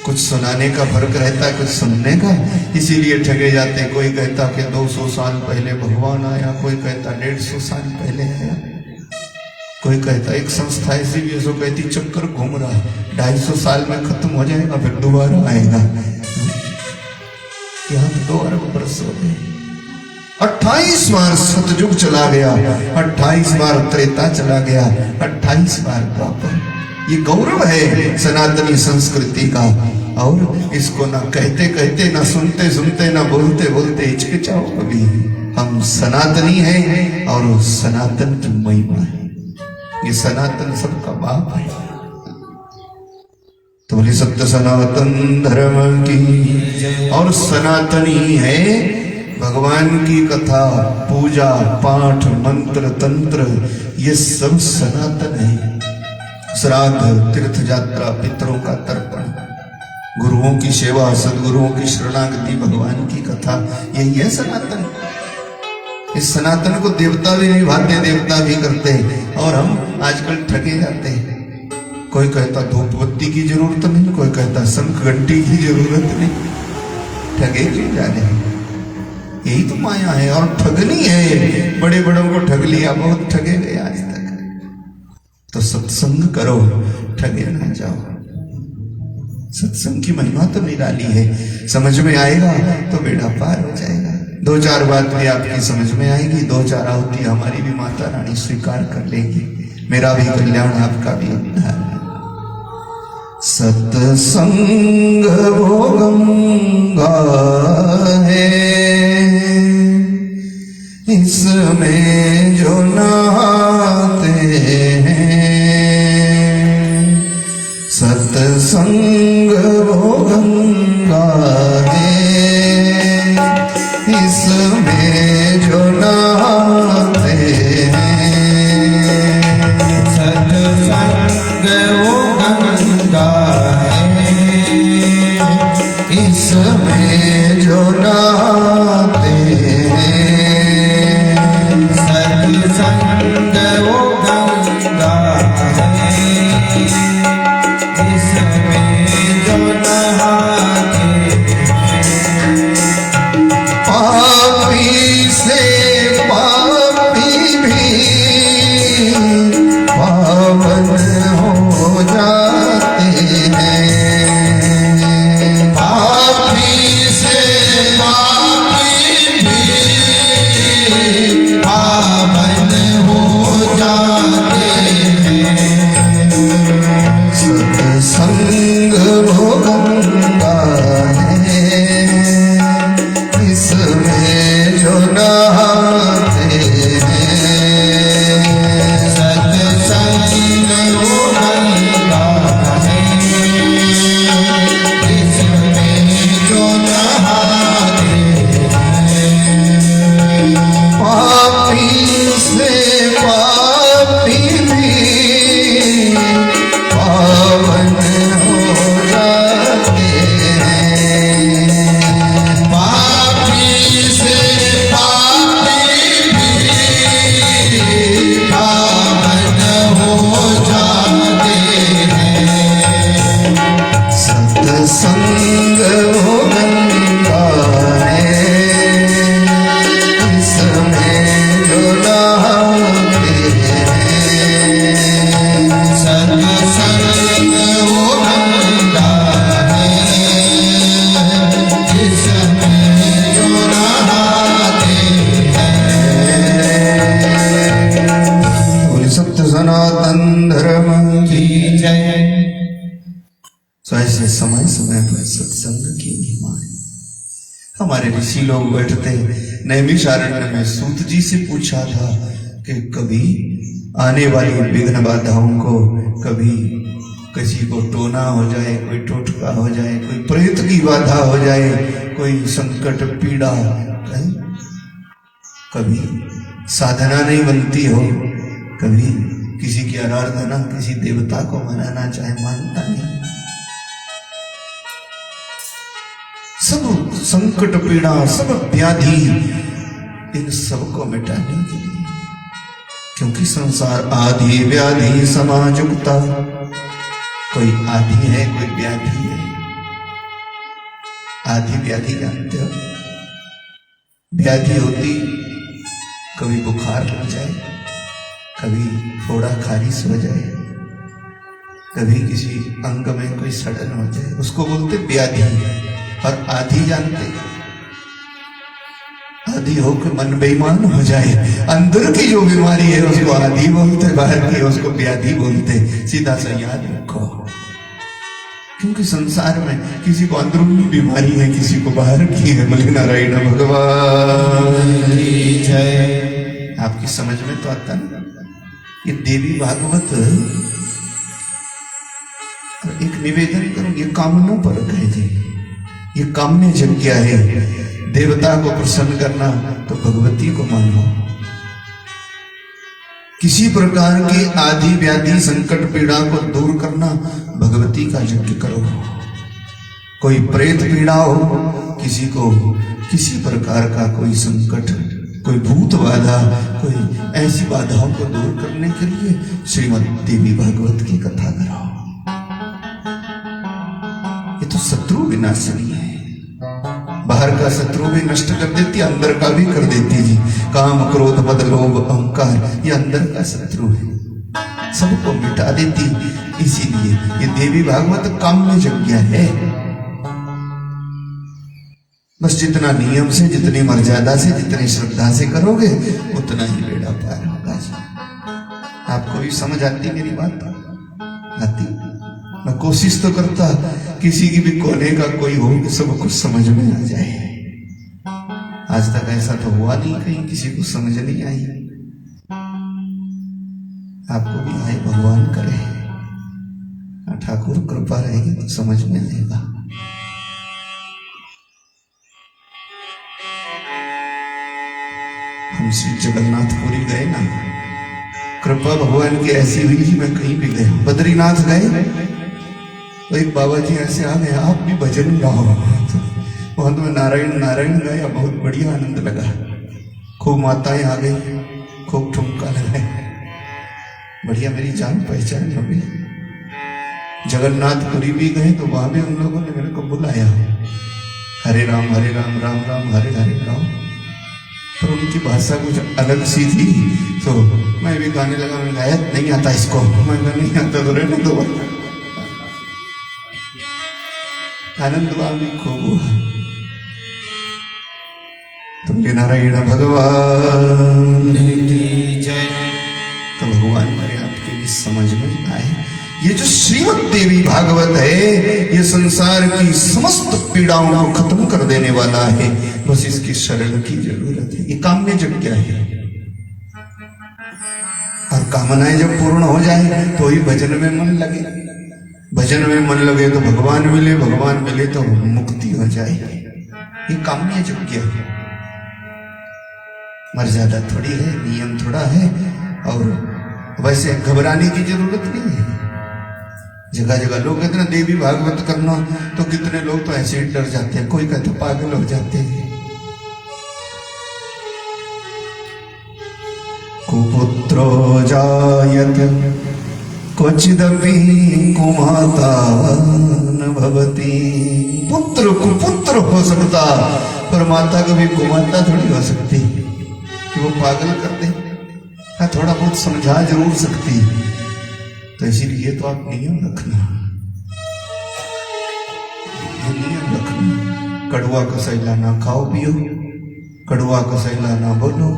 कुछ सुनाने का फर्क रहता है, कुछ सुनने का, इसीलिए ठगे जाते। कोई कहता कि 200 साल पहले भगवान आया, कोई कहता 150 साल पहले आया, कोई कहता एक संस्था ऐसी भी ऐसा कहती चक्कर घूम रहा है, 250 साल में खत्म हो जाएगा फिर दोबारा आएगा। यहाँ 2 अरब वर्ष हो गए। 28 बार सतयुग चला गया, 28 बार त्रेता चला गया, 28 बार द्वापर। ये गौरव है सनातनी संस्कृति का। और इसको ना कहते कहते, ना सुनते सुनते, ना बोलते बोलते हिचकिचाओ कभी। हम सनातनी हैं और सनातन की महिमा है। ये सनातन सबका बाप है। तो बोले सत्य सनातन धर्म की। और सनातनी है भगवान की कथा, पूजा पाठ, मंत्र तंत्र, ये सब सनातन है। श्राद्ध, तीर्थ यात्रा, पितरों का तर्पण, गुरुओं की सेवा, सदगुरुओं की शरणागति, भगवान की कथा, यही है सनातन। इस सनातन को देवता भी निभाते, देवता भी करते हैं, और हम आजकल ठगे जाते हैं। कोई कहता धूप बत्ती की जरूरत नहीं, कोई कहता शंख घंटी की जरूरत नहीं। ठगे क्यों जा रहे हैं? यही तो माया है और ठगनी है। बड़े बड़ों को ठग लिया, बहुत ठगे गए आज तक। तो सत्संग करो, ठगे ना जाओ। सत्संग की महिमा तो निराली है, समझ में आएगा तो बेड़ा पार हो जाएगा। दो चार बात भी आपकी समझ में आएगी, दो चार आहुति हमारी भी माता रानी स्वीकार कर लेगी, मेरा भी कल्याण, आपका भी उद्धार। सत्संग वो गंगा है, इसमें जो नहाते हैं। सत्संग वो गंगा है, इसमें जो नहाते हैं। सत्संग वो गंगा है, इसमें जो नहाते हैं। सत्संग वो गंगा है, इसमें जो नहाते हैं। पापी से पापी भी पावन हो जाते हैं। पापी से पापी भी पावन हो जाते हैं। सत्संग वो गंगा है, इसमें जो नहाते हैं। सत्संग वो गंगा है, इसमें जो नहाते हैं। पापी से पापी भी पावन हो जाते हैं। पापी से पापी भी पावन हो जाते हैं। सत्संग वो गंगा है, इसमें जो नहाते हैं। सत्संग वो गंगा है, इसमें जो नहाते हैं। बोले सत्य सनातन धर्म की। की जय। तो ऐसे समय समय पर सत्संग की महिमा है। हमारे ऋषि लोग बैठते, नैमिषारण्य में सूत जी से पूछा था कि कभी आने वाली विघ्न बाधाओं को, कभी किसी को टोना हो जाए, कोई टोटका हो जाए, कोई प्रेत की बाधा हो जाए, कोई संकट पीड़ा, कभी साधना नहीं बनती हो, कभी किसी की आराधना किसी देवता को मनाना चाहे, मानता नहीं। सब संकट पीड़ा, सब व्याधि, इन सबको मिटाने के लिए, क्योंकि संसार आदि व्याधि समाजुक्ता। कोई आदि है, कोई व्याधि है। आदि व्याधि जानते हो? व्याधि होती कभी बुखार लग जाए, कभी थोड़ा खारिश हो जाए, कभी किसी अंग में कोई सड़न हो जाए, उसको बोलते व्याधि। और आदि जानते, आदि हो के मन बेईमान हो जाए, अंदर की जो बीमारी है उसको आदि बोलते, बाहर की उसको व्याधि बोलते। सीधा सा याद रखो, क्योंकि संसार में किसी को अंदरूनी बीमारी है, किसी को बाहर की है। बोले नारायण भगवान की जय। आपकी समझ में तो आता ना, ये देवी भागवत और एक निवेदन करूं, ये कामना पर कह दे, ये काम्य यज्ञ है। देवता को प्रसन्न करना तो भगवती को मानो। किसी प्रकार की आदि व्याधि संकट पीड़ा को दूर करना, भगवती का यज्ञ करो। कोई प्रेत पीड़ा हो, किसी को किसी प्रकार का कोई संकट, कोई भूत बाधा, कोई ऐसी बाधाओं को दूर करने के लिए श्रीमद् देवी भागवत की कथा करो। ये तो शत्रु विनाशिनी है। बाहर का शत्रु भी नष्ट कर देती, अंदर का भी कर देती जी। काम क्रोध मद लोभ अहंकार, ये अंदर का शत्रु है, सबको मिटा देती। इसीलिए ये देवी भागवत काम्य यज्ञ है। बस जितना नियम से, जितनी मर्यादा से, जितनी श्रद्धा से करोगे, उतना ही बेड़ा पार होगा जी। आपको भी समझ आती मेरी बात? आती? मैं कोशिश तो करता किसी की भी कोने का कोई हो कि सब कुछ समझ में आ जाए। आज तक ऐसा तो हुआ नहीं, कहीं किसी को समझ नहीं आई। आपको भी आए, भगवान करे, ठाकुर कृपा रहेगी तो समझ में आएगा। हम श्री जगन्नाथपुरी गए ना, कृपा भगवान की ऐसी हुई कि मैं कहीं भी गया। बद्रीनाथ गए तो एक बाबा जी ऐसे आ गए, आप भी भजन गाओ। वहां तो मैं नारायण नारायण गाया, बहुत बढ़िया आनंद लगा। खूब माताएं आ गई, खूब ठुमका लगाए, बढ़िया मेरी जान पहचान हो गई। जगन्नाथपुरी भी गए तो वहां भी उन लोगों ने मेरे को बुलाया, हरे राम राम राम हरे हरे राम। पर उनकी भाषा कुछ अलग सी थी, तो मैं भी गाने लगा। मैं गाया नहीं आता इसको, मैं नहीं आता तो रहने दो। आनंद भी खूब हुआ। तुमके नारायण भगवान की जय। तो भगवान मेरे आपके भी समझ में आए, ये जो श्रीमद् देवी भागवत है, ये संसार की समस्त पीड़ाओं को खत्म कर देने वाला है। बस इसकी शरण की जरूरत है। ये काम्य यज्ञ है। और कामनाएं जब पूर्ण हो जाए तो ही भजन में मन लगे। भजन में मन लगे तो भगवान मिले, भगवान मिले तो मुक्ति हो जाए। ये काम्य यज्ञ है। मर्यादा थोड़ी है, नियम थोड़ा है, और वैसे घबराने की जरूरत नहीं है। जगह जगह लोग कहते हैं देवी भागवत करना, तो कितने लोग तो ऐसे ही डर जाते हैं, कोई कहते पागल हो जाते हैं। कुपुत्रो जायत क्वचिदपि कुमाता न भवति। पुत्र कुपुत्र हो सकता, पर माता कभी कुमाता थोड़ी हो सकती कि वो पागल कर दे। हाँ, थोड़ा बहुत समझा जरूर सकती। तो इसीलिए तो आप नियम रखना, नियम रखना। कड़वा कसैला ना खाओ पियो, कड़वा कसैला ना बोलो,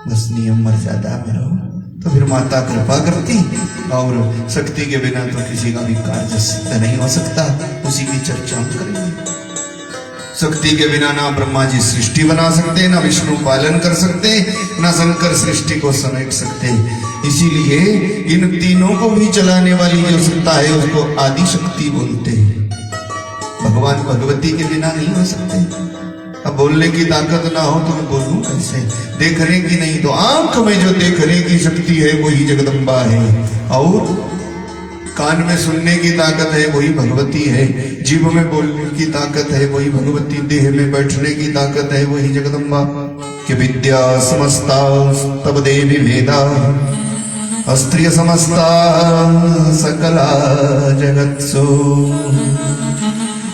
बस नियम मर्यादा में रहो। तो फिर माता कृपा करती, और शक्ति के बिना तो किसी का भी कार्य सिद्ध नहीं हो सकता। उसी की चर्चा हम करेंगे। शक्ति के बिना ना ब्रह्मा जी सृष्टि बना सकते, ना विष्णु पालन कर सकते, ना शंकर सृष्टि को समेट सकते। इसीलिए इन तीनों को भी चलाने वाली जो सत्ता है उसको आदि शक्ति बोलते हैं। भगवान भगवती के बिना नहीं हो सकते। अब बोलने की ताकत ना हो तो मैं बोलूं कैसे? देखने की नहीं तो आंख में जो देखने की शक्ति है वही जगदम्बा है, और कान में सुनने की ताकत है वही भगवती है, जीभ में बोलने की ताकत है वही भगवती, देह में बैठने की ताकत है वही जगदम्बा। कि विद्या समस्ता तब देवी वेदा, अस्त्रिय समस्ता सकला जगत्सु।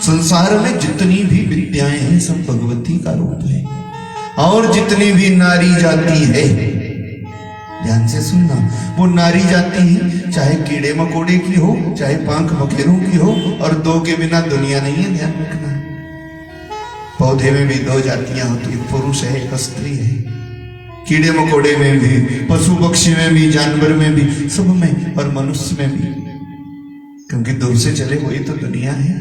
संसार में जितनी भी विद्याएं हैं सब भगवती का रूप है। और जितनी भी नारी जाति है, ध्यान से सुनना, वो नारी जाति ही चाहे कीड़े मकोड़े की हो, चाहे पंख मखेरों की हो, और दो के बिना दुनिया नहीं है, ध्यान रखना। पौधे में भी दो जातियां होती है, पुरुष है एक स्त्री है। कीड़े मकोड़े में भी, पशु पक्षी में भी, जानवर में भी, सब में, और मनुष्य में भी, क्योंकि दूर से चले वही तो दुनिया है।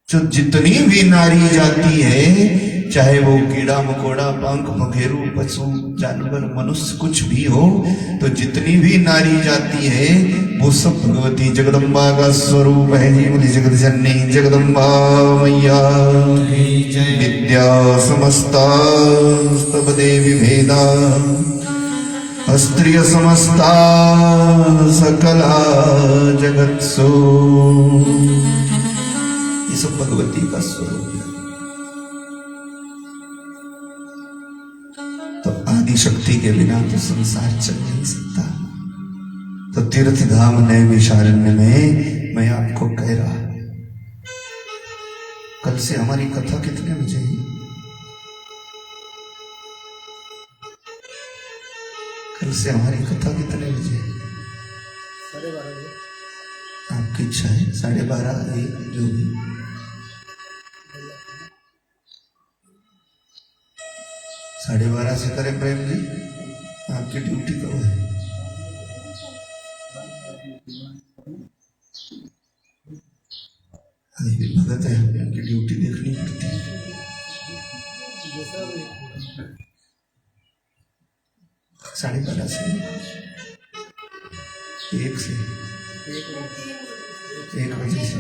जो जितनी भी नारी जाती है, चाहे वो कीड़ा मकोड़ा पंख पखेरु पशु जानवर मनुष्य कुछ भी हो, तो जितनी भी नारी जाती है वो सब भगवती जगदम्बा का स्वरूप है। जी बोली जगत जननी जगदम्बा मैया विद्या समस्ता स्तव देवी भेदा अस्त्रिय समस्ता सकला जगत्सु। ये सब भगवती का स्वरूप है। तो आदि शक्ति के बिना तो संसार चल नहीं सकता। तो तीर्थ धाम नैमिषारण्य में मैं आपको कह रहा, कल से हमारी कथा कितने बजे है? कल से हमारी कथा कितने बजे? 12:30। आपकी इच्छा है 12:30 1 जो भी 12:30 से करें। प्रेम जी आपकी ड्यूटी कब है? अभी भगत है, आपकी ड्यूटी देखनी पड़ती है। 12:30 से 1 से 1 बजे से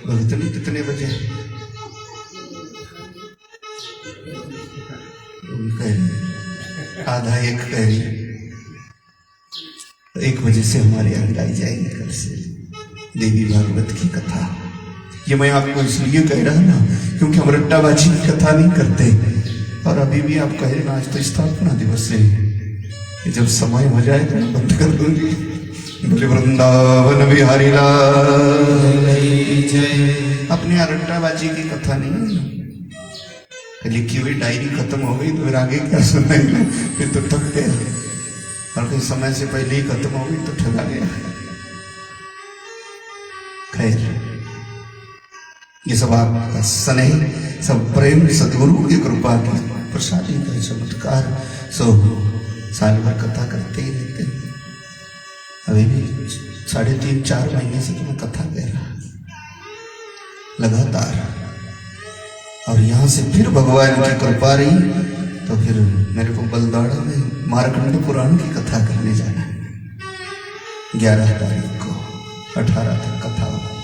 भगतनी कितने बजे? आधा 1 कह रही। 1 बजे से हमारे यहाँ लाई जाएगी कल से देवी भागवत की कथा। ये मैं आपको इसलिए कह रहा ना क्योंकि हम रट्टाबाजी की कथा नहीं करते। और अभी भी आप कह रहे ना आज तो स्थापना दिवस है, जब समय हो जाए तो बंद कर दूंगी। बोले वृंदावन बिहारी लाल जय। अपने यहाँ रट्टाबाजी की कथा नहीं है, लिखी हुई डायरी खत्म हो गई तो फिर आगे क्या सुनाएंगे? फिर तो ठग गया, और कोई समय से पहले ही खत्म हो गई तो ठगा गया। खैर ये सब आपका स्नेह, सब प्रेम, सदगुरु की कृपा की प्रसादी का चमत्कार। सो साल भर कथा करते ही रहते हैं। अभी भी 3.5-4 महीने से तो मैं कथा कह रहा लगातार। और यहाँ से फिर भगवान की कृपा रही तो फिर मेरे को बलदाड़ा में मार्कंड पुराण की कथा करने जाना है 11 तारीख को। 18 तक कथा होगी,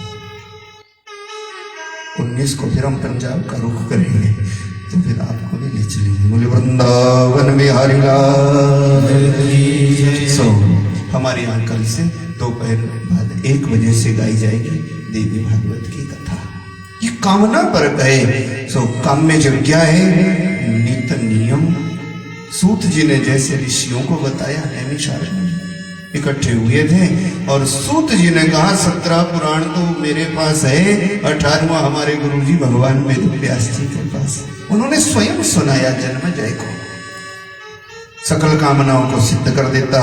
19 को फिर हम पंजाब का रुख करेंगे, तो फिर आपको भी ले चलेंगे। बोले वृंदावन बिहारी लाल। सो हमारे यहाँ कल से दोपहर बाद 1 बजे से गाई जाएगी देवी भागवत की कथा। ये कामना पर गए। सो काम्य यज्ञ है, नित नियम। सूत जी ने जैसे ऋषियों को बताया, नैमिषारण्य इकट्ठे हुए थे और सूत जी ने कहा 17 पुराण तो मेरे पास है, 18वां हमारे गुरुजी भगवान वेदव्यास जी के पास। उन्होंने स्वयं सुनाया जन्मजय को, सकल कामनाओं को सिद्ध कर देता।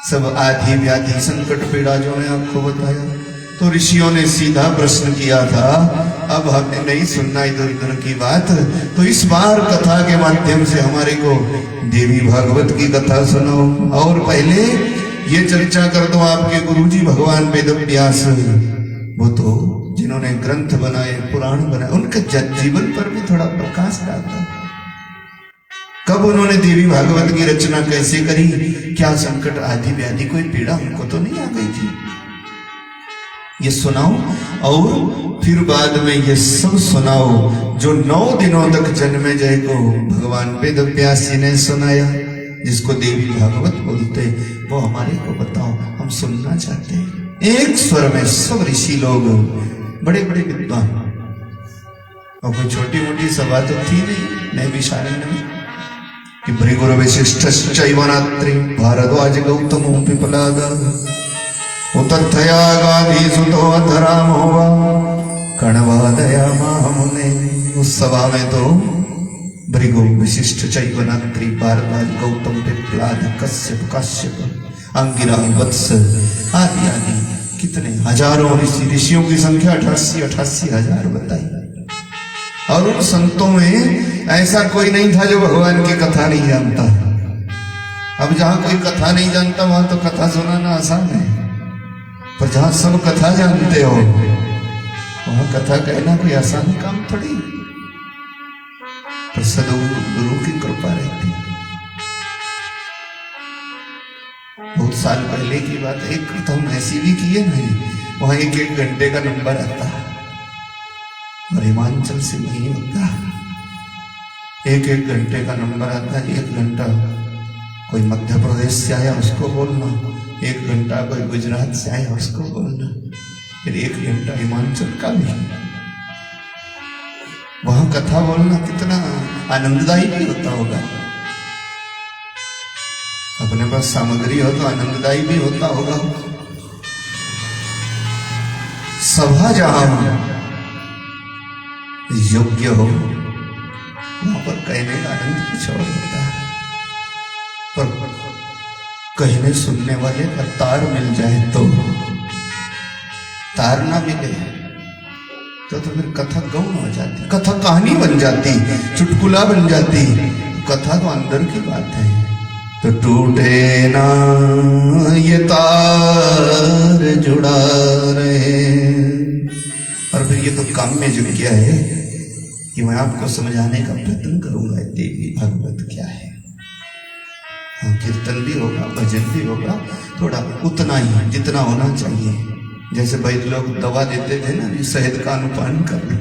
सब आदि व्याधि संकट पीड़ा जो मैं आपको बताया, तो ऋषियों ने सीधा प्रश्न किया था, अब हमें नहीं सुनना इधर उधर की बात, तो इस बार कथा के माध्यम से हमारे को देवी भागवत की कथा सुनाओ। और पहले ये चर्चा कर दो, आपके गुरुजी भगवान वेदव्यास, वो तो जिन्होंने ग्रंथ बनाए, पुराण बनाए, उनके जीवन पर भी थोड़ा प्रकाश डालता। कब उन्होंने देवी भागवत की रचना कैसे करी, क्या संकट आदि व्याधि कोई पीड़ा उनको तो नहीं आ गई थी, ये सुनाओ। और फिर बाद में ये सब सुनाओ जो 9 दिनों तक जन्मेजय को भगवान वेदव्यास जी ने सुनाया, जिसको देवी भागवत बोलते, वो हमारे को बताओ, हम सुनना चाहते हैं। एक स्वर में सब ऋषि लोग, बड़े बड़े विद्वान, और कोई छोटी मोटी सभा तो थी नहीं नैमिषारण्य में कि भृगुर वशिष्ठ चैवनात्रि भारद्वाज गौतम पिपलाद उतथया गाधी सुतो धरामोवा कणवादया मुने। उस सभा में तो भृगु वशिष्ठ चैवनात्रि भारद्वाज गौतम पिपलाद कश्यप काश्यप अंगिरा वत्स आदि आदि कितने हजारों ऋषियों की संख्या 88 हजार बताई। और उन संतों में ऐसा कोई नहीं था जो भगवान की कथा नहीं जानता। अब जहां कोई कथा नहीं जानता वहां तो कथा सुनाना आसान है, पर जहां सब कथा जानते हो वहां कथा कहना कोई आसान काम थोड़ी, पर सदगुरु की कृपा रहती। बहुत साल पहले की बात है, एक कथा हम ऐसी भी की है नहीं, वहां 1-1 घंटे का नंबर आता और हिमाचल से नहीं होता। 1-1 घंटे का नंबर आता है। 1 घंटा कोई मध्य प्रदेश से आया उसको बोलना, 1 घंटा कोई गुजरात से आया उसको बोलना, फिर 1 घंटा हिमाचल का भी। वहां कथा बोलना कितना आनंददायी भी होता होगा। अपने पास सामग्री हो तो आनंददायी भी होता होगा। सभा जहां योग्य हो वहां पर कहने का आनंद कुछ और होता है, पर कहने सुनने वाले का तार मिल जाए तो, तार ना मिले तो फिर कथा गौण हो जाती, कथा कहानी बन जाती, चुटकुला बन जाती। कथा तो अंदर की बात है। तो टूटे ना ये तार जुड़ा रहे। और फिर ये तो काम में जुड़ गया है कि मैं आपको समझाने का प्रयत्न करूंगा देवी भागवत क्या है। हाँ, कीर्तन भी होगा, भजन भी होगा, थोड़ा उतना ही जितना होना चाहिए। जैसे वैद्य लोग दवा देते थे ना, शहद का अनुपान कर लो,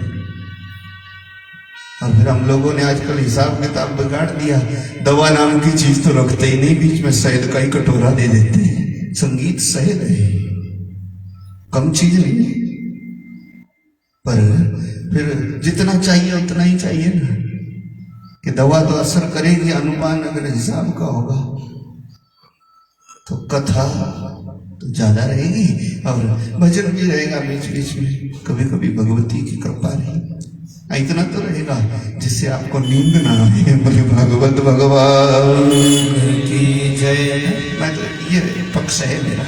और फिर हम लोगों ने आजकल हिसाब किताब बिगाड़ दिया। दवा नाम की चीज तो रखते ही नहीं, बीच में शहद का ही कटोरा दे देते हैं। संगीत शहद है, कम चीज नहीं है, पर फिर जितना चाहिए उतना ही चाहिए ना, कि दवा तो असर करेगी, अनुपान अगर हिसाब का होगा तो कथा तो ज्यादा रहेगी और भजन भी रहेगा बीच बीच में, कभी कभी भगवती की कृपा रहेगी। इतना तो रहेगा जिससे आपको नींद ना आए। बोले भागवत भगवान की जय। मैं तो ये पक्ष है मेरा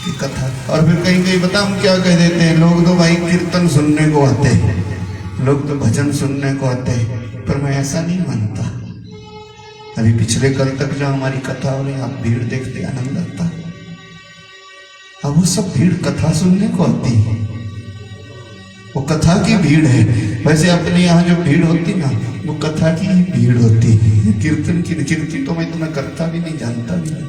कि कथा। और फिर कहीं कहीं बता हम क्या कह देते हैं, लोग तो भाई कीर्तन सुनने को आते हैं, लोग तो भजन सुनने को आते हैं, पर मैं ऐसा नहीं मानता। अभी पिछले कल तक जो हमारी कथा हो रही, आप भीड़ देखते आनंद आता। अब वो सब भीड़ कथा सुनने को आती है, वो कथा की भीड़ है। वैसे अपने यहाँ जो भीड़ होती ना, वो कथा की ही भीड़ होती है। कीर्तन की, कीर्तन तो मैं इतना करता भी नहीं, जानता भी नहीं।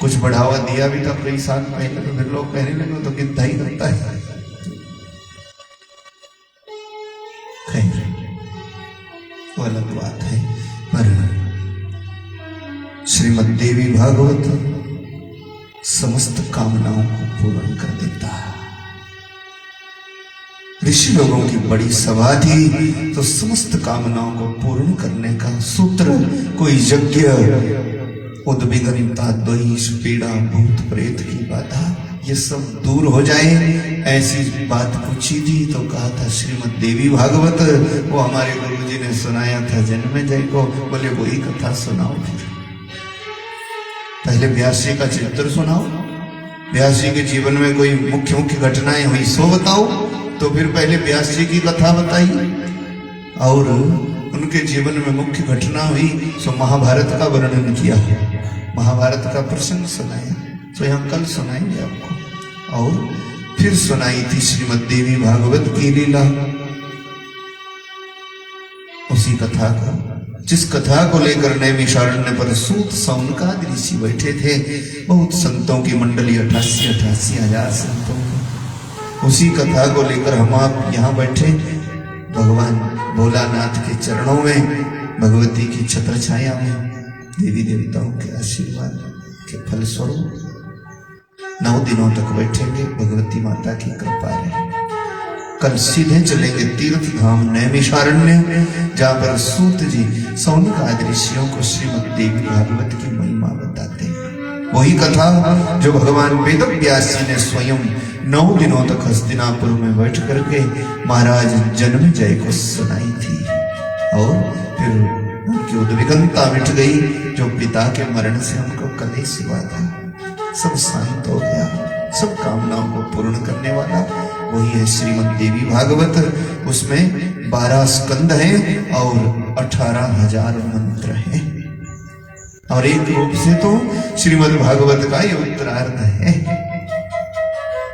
कुछ बढ़ावा दिया भी था कई साल पहले, तो फिर लोग कहने लगे तो कितना ही करता है। खैर वो अलग बात है। पर श्रीमद् देवी भागवत समस्त कामनाओं को पूर्ण कर देता है। ऋषि लोगों की बड़ी सभा थी, तो समस्त कामनाओं को पूर्ण करने का सूत्र, कोई यज्ञ, उद्विग्नता, द्वेष, पीड़ा, भूत प्रेत की बाधा, ये सब दूर हो जाए, ऐसी बात पूछी थी। तो कहा था श्रीमद् देवी भागवत, वो हमारे गुरु जी ने सुनाया था जन्मेजय को। बोले वही कथा सुनाओ, फिर पहले व्यास जी का चरित्र सुनाओ, व्यास जी के जीवन में कोई मुख्य मुख्य घटनाएं हुई सो बताओ। तो फिर पहले व्यास जी की कथा बताई, और उनके जीवन में मुख्य घटना हुई सो महाभारत का वर्णन किया, महाभारत का प्रसंग सुनाया। तो यहाँ कल सुनाएंगे आपको। और फिर सुनाई थी श्रीमद् देवी भागवत की लीला, उसी कथा का, जिस कथा को लेकर नैमिषारण्य पर सूत सौनकादि ऋषि बैठे थे। बहुत संतों की मंडली, 88 हजार संतों की, उसी कथा को लेकर हम आप यहाँ बैठे भगवान भोलानाथ के चरणों में, भगवती की छत्र छाया में, देवी देवताओं के आशीर्वाद के फलस्वरूप 9 दिनों तक बैठेंगे। भगवती माता की कृपा रहे। कल सीधे चलेंगे तीर्थ धाम नैमिषारण्य, जहाँ पर सूत जी सौनक आदि ऋषियों को श्रीमद् देवी भागवत की महिमा बताते हैं। वही कथा जो भगवान वेद व्यास जी ने स्वयं 9 दिनों तक हस्तिनापुर में बैठ करके महाराज जन्मेजय को सुनाई थी। और फिर उनकी उद्विग्नता मिट गई, जो पिता के मरण से हमको कलेश हुआ था, सब शांत हो गया। सब कामनाओं को पूर्ण करने वाला वही है श्रीमद् देवी भागवत। उसमें 12 स्कंद हैं और 18,000 मंत्र हैं, और एक रूप से तो श्रीमद् भागवत का ये उत्तरार्ध है।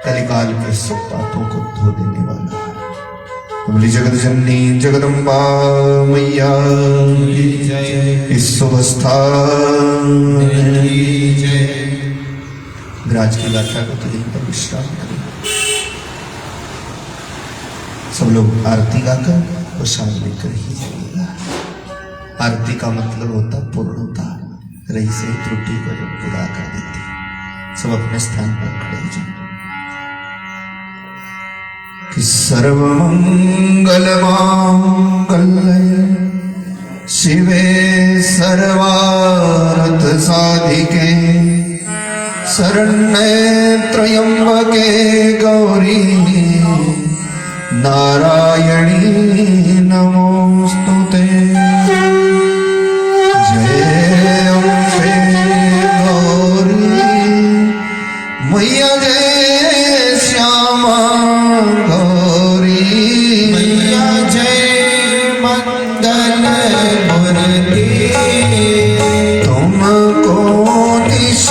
कलिकाल के सब पापों को धो देने वाला बोली जगत जननी जगदम्बा मैया इस शुभ स्थान विराज की गाथा को तो यहीं पर विश्राम करें। सब लोग आरती गाकर प्रसाद लेकर ही जाइएगा। आरती का मतलब होता पूर्णता, रही से त्रुटि को जब पूरा कर देती। सब अपने स्थान पर खड़े हो जाए। कि सर्वमंगल मांगल्ये शिवे सर्वार्थ साधिके शरण्ये त्र्यंबके गौरी नारायणी नमोस्तुते। जय अम्बे गौरी मैया जय श्यामा गौरी मैया जय मंगल मूर्ति तुमको निश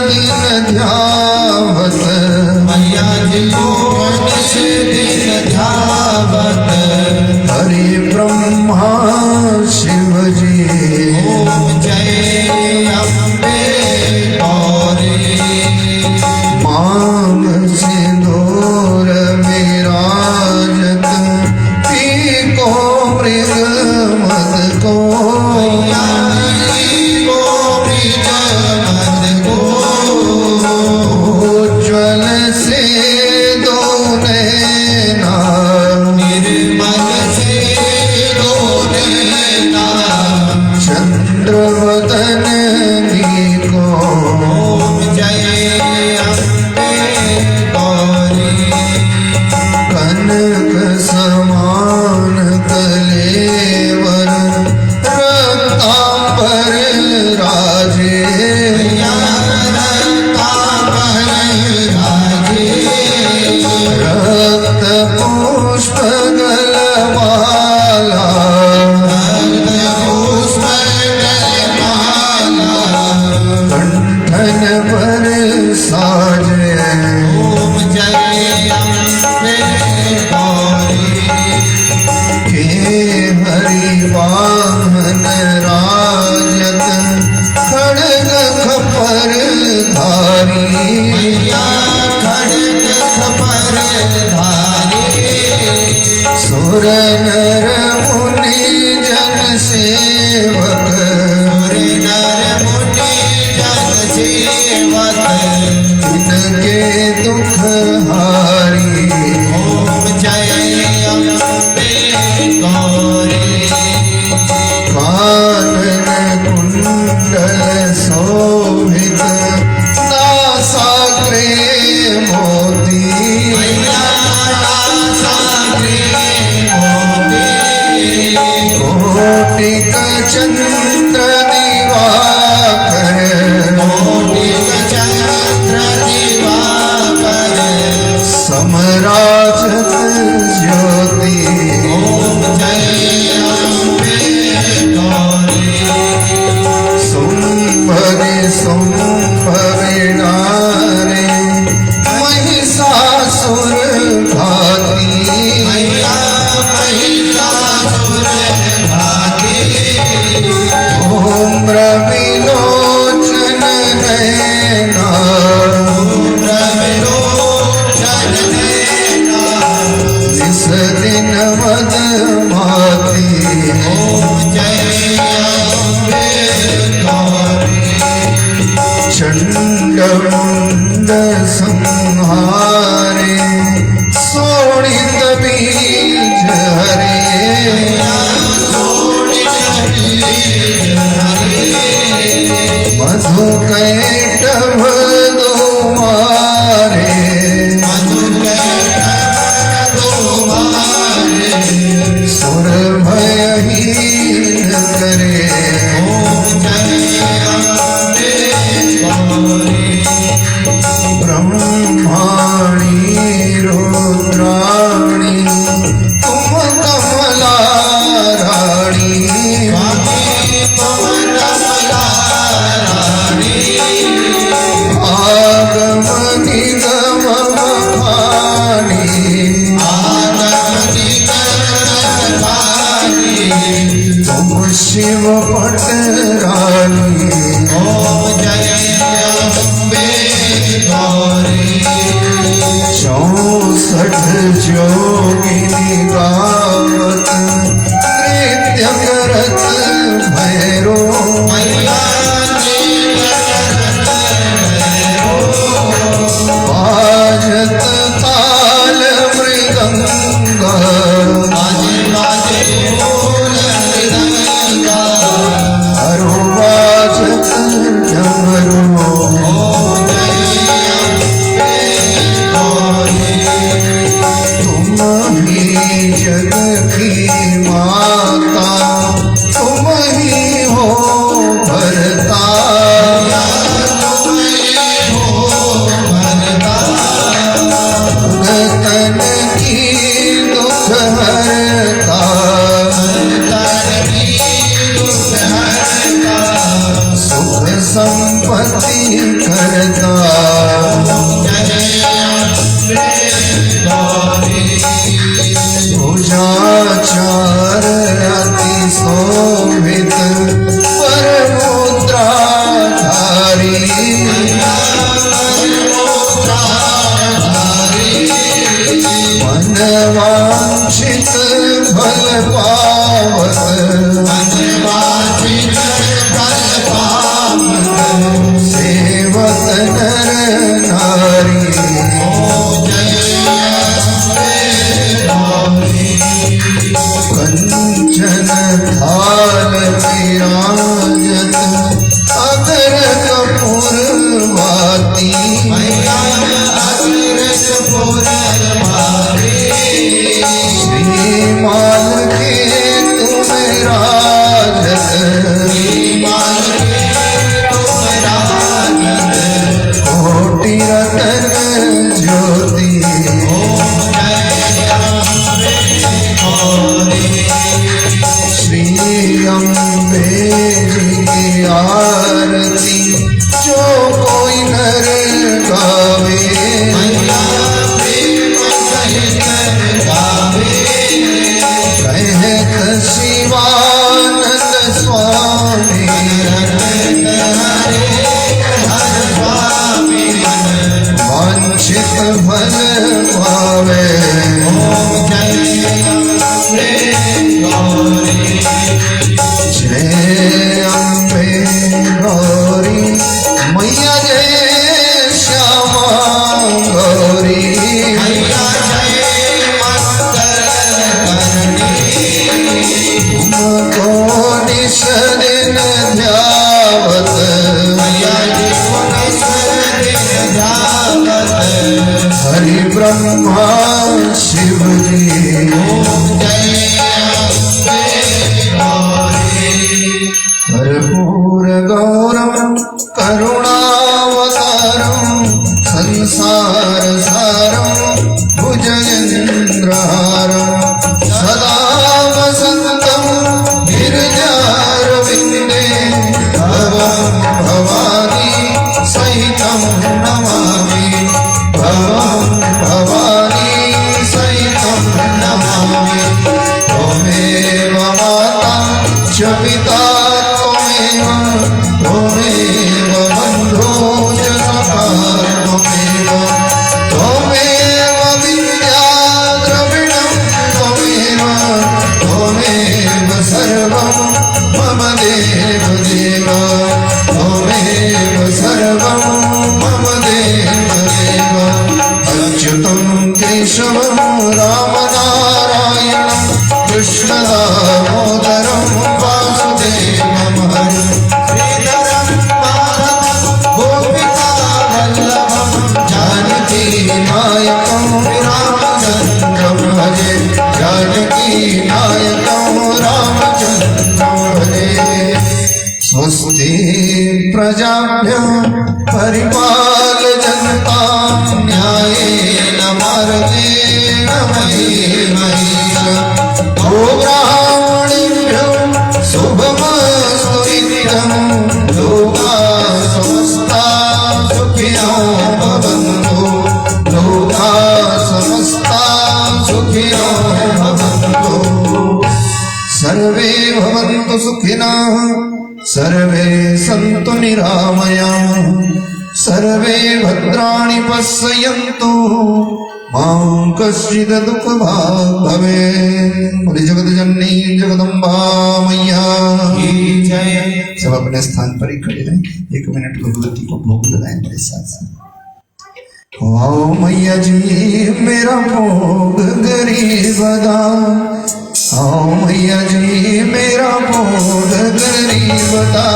दिन ध्यावत मैया जी को निश दिन ध्यावत हरि ब्रह्मा शिव जी ओम जय अम्बे गौरी मांग सिंदूर विराजत पीको मृग मद को उज्ज्वल से दो नैना चंद्र वदन को कनक समान कलेवर रक्तांबर राजे रक्त पुष्प गलमाला कंठन पर साजे के हरि वाहन राजत खड़ग खपर धारी सुर नर मुनि जन सेवक इनके दुख हारी कानन कुंडल शोभित नासाग्रे मोती कोटिक चंद्र दिवाकर समराजत ज्योति सुंभरे सुंभरे नारे महिषासुर घाती ओम रविलोचन नैना इस दिन मद माती चंड मुंड संहारे सोणित बीज हरे मधु कैटभ जोगिनी गावत नृत्य करत भैरो बाजत ताल मृदंग अरु बाजत डमरू तुम ही जग की माता तुम ही हो भरता तन की दुख हरता सुख संपत्ति करता पूजाचार अति शोभित पर मुद्राधारी मन वांछित फल पावत सेवक नर नारी कंचन थाल विराजत अगर कपूर वाती श्रीमाल के तुम राजत कोटि रतन ज्योति श्री अम्बे जी की आरती जो कोई नर गावे कहत शिवानंद स्वामी वांछित फल पावे जय अम्बे गौरी मैया जय श्यामा गौरी तुमको निश दिन ध्यावत हरि ब्रह्मा शिव जी कर्पूर गौरम करुणावतारम संसार सारम भुजगेन्द्रहारम सदा वसंतम गिरिजारविंदे भवं भवानी सहितं नमामि भवं भवानी सहितं नमामि त्वमेव माता च पिता त्वमेव बन्धो च सखा त्वमेव विद्या द्रविणं त्वमेव सर्वं मम देव देव त्वमेव सर्वं मम देव देव अच्युतं केशवं रामनारायणं कृष्णदामोदरं वासुदेवं नायकं रामचन्द्रं भजे जानकी नायकं रामचन्द्रं भजे स्वस्ति प्रजाभ्यः परिपालयन्तां न्यायेन मार्गेण मयि गोब्राह्मणेभ्यो शुभमस्तु नित्यं लोकाः समस्ताः सुखिनो भवन्तु लोकाः समस्ताः सुखिनो भवन्तु सर्वे भवन्तु सुखिनः सर्वे सन्तु निरामयाः सर्वे भद्राणि पश्यन्तु मां कश्चित् दुख भाग भवे। बोले जगत जननी जगदम्बा मैया की जय। सब अपने स्थान पर ही खड़े रहें, 1 मिनट भगवती को भोग लगाएं मेरे साथ साथ। आओ मैया जी मेरा भोग गरीब दा, आओ मैया जी मेरा भोग गरीब दा,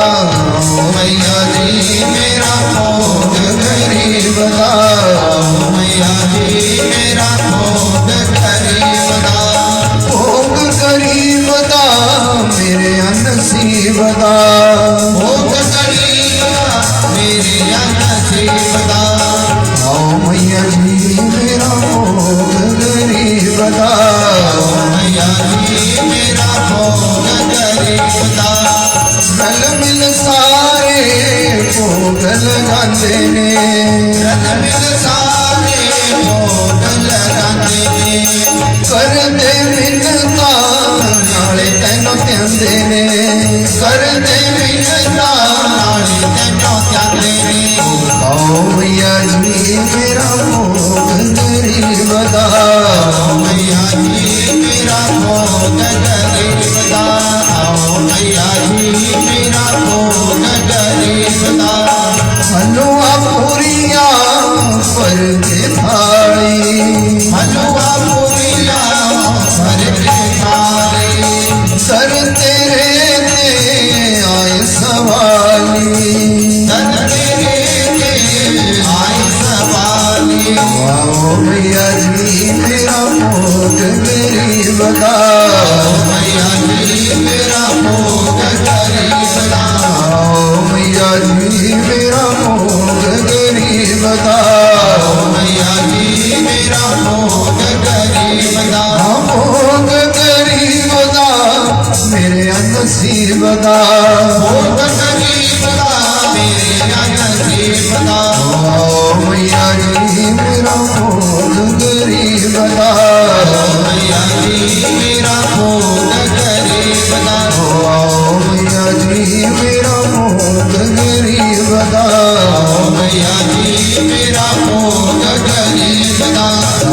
आओ मैया जी मेरा भोग गरीब दा, आओ मैया जी मेरा भोग गरीब दा। भोग गरीब दा मेरे नसीब दा, भोग गरीब दा मेरे नसीब दा। आओ मैया जी मेरा भोग गरीब दा, मैया जी मेरा भोग गरीब दा। रल मिल सारे भोग लगाते ने, रल मिल सारे भोग लगाते ने। करदे मिन्नता नाले तैनों ध्यादे ने, करदे मिन्नता नाले तैनों ध्यादे ने। आओ मैया जी मेरा भोग गरीब दा, मैया जी मेरा भोग गरीब दा। आओ मैया जी मेरा भोग गरीब दा। हलवा पूरिया पर के थाली, हलवा पूरिया भर के थाली। सर तेरे ते आए सवाली, तन तेरे ते आए सवाली। आओ मैया जी मेरा भोग गरीब दा, मैया जी मेरा भोग गरीब दा। आओ मैया जी मेरा भोग गरीब दा, मैया जी मेरा भोग गरीब दा। भोग गरीब दा मेरे नसीब दा, भोग गरीब दा मेरे नसीब दा। आओ मैया जी मेरा भोग गरीब दा, मैया जी मेरा भोग गरीब दा। आओ मैया जी मेरा भोग गरीब दा, मैया जी मेरा भोग गरीब दा।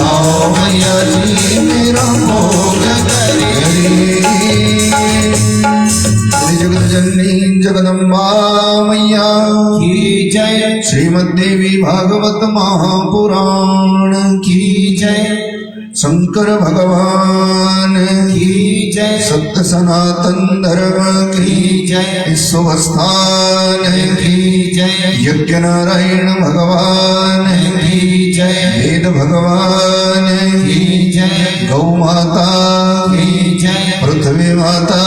आओ मैया जी मेरा भोग जगत जननी जगदम्बा मैया की जय। श्रीमद्देवी भागवत महापुराण की जय। शंकर भगवान की जय। सत्य सनातन धर्म की की जय। शुभ स्थान की जय। यज्ञ नारायण भगवान की जय। वेद भगवान की जय। गौ माता की जय। पृथ्वी माता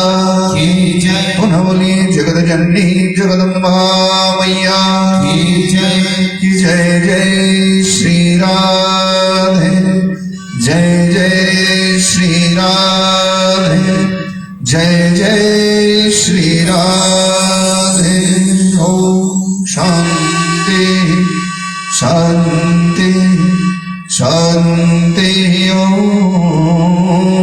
की जय। पुनः बोली जगत जननी जगदम्बा मैया की जय। की जय जय श्री राधे, जय जय श्री राधे, जय जय श्री राधे। ओम शांति शांति शांति ओम।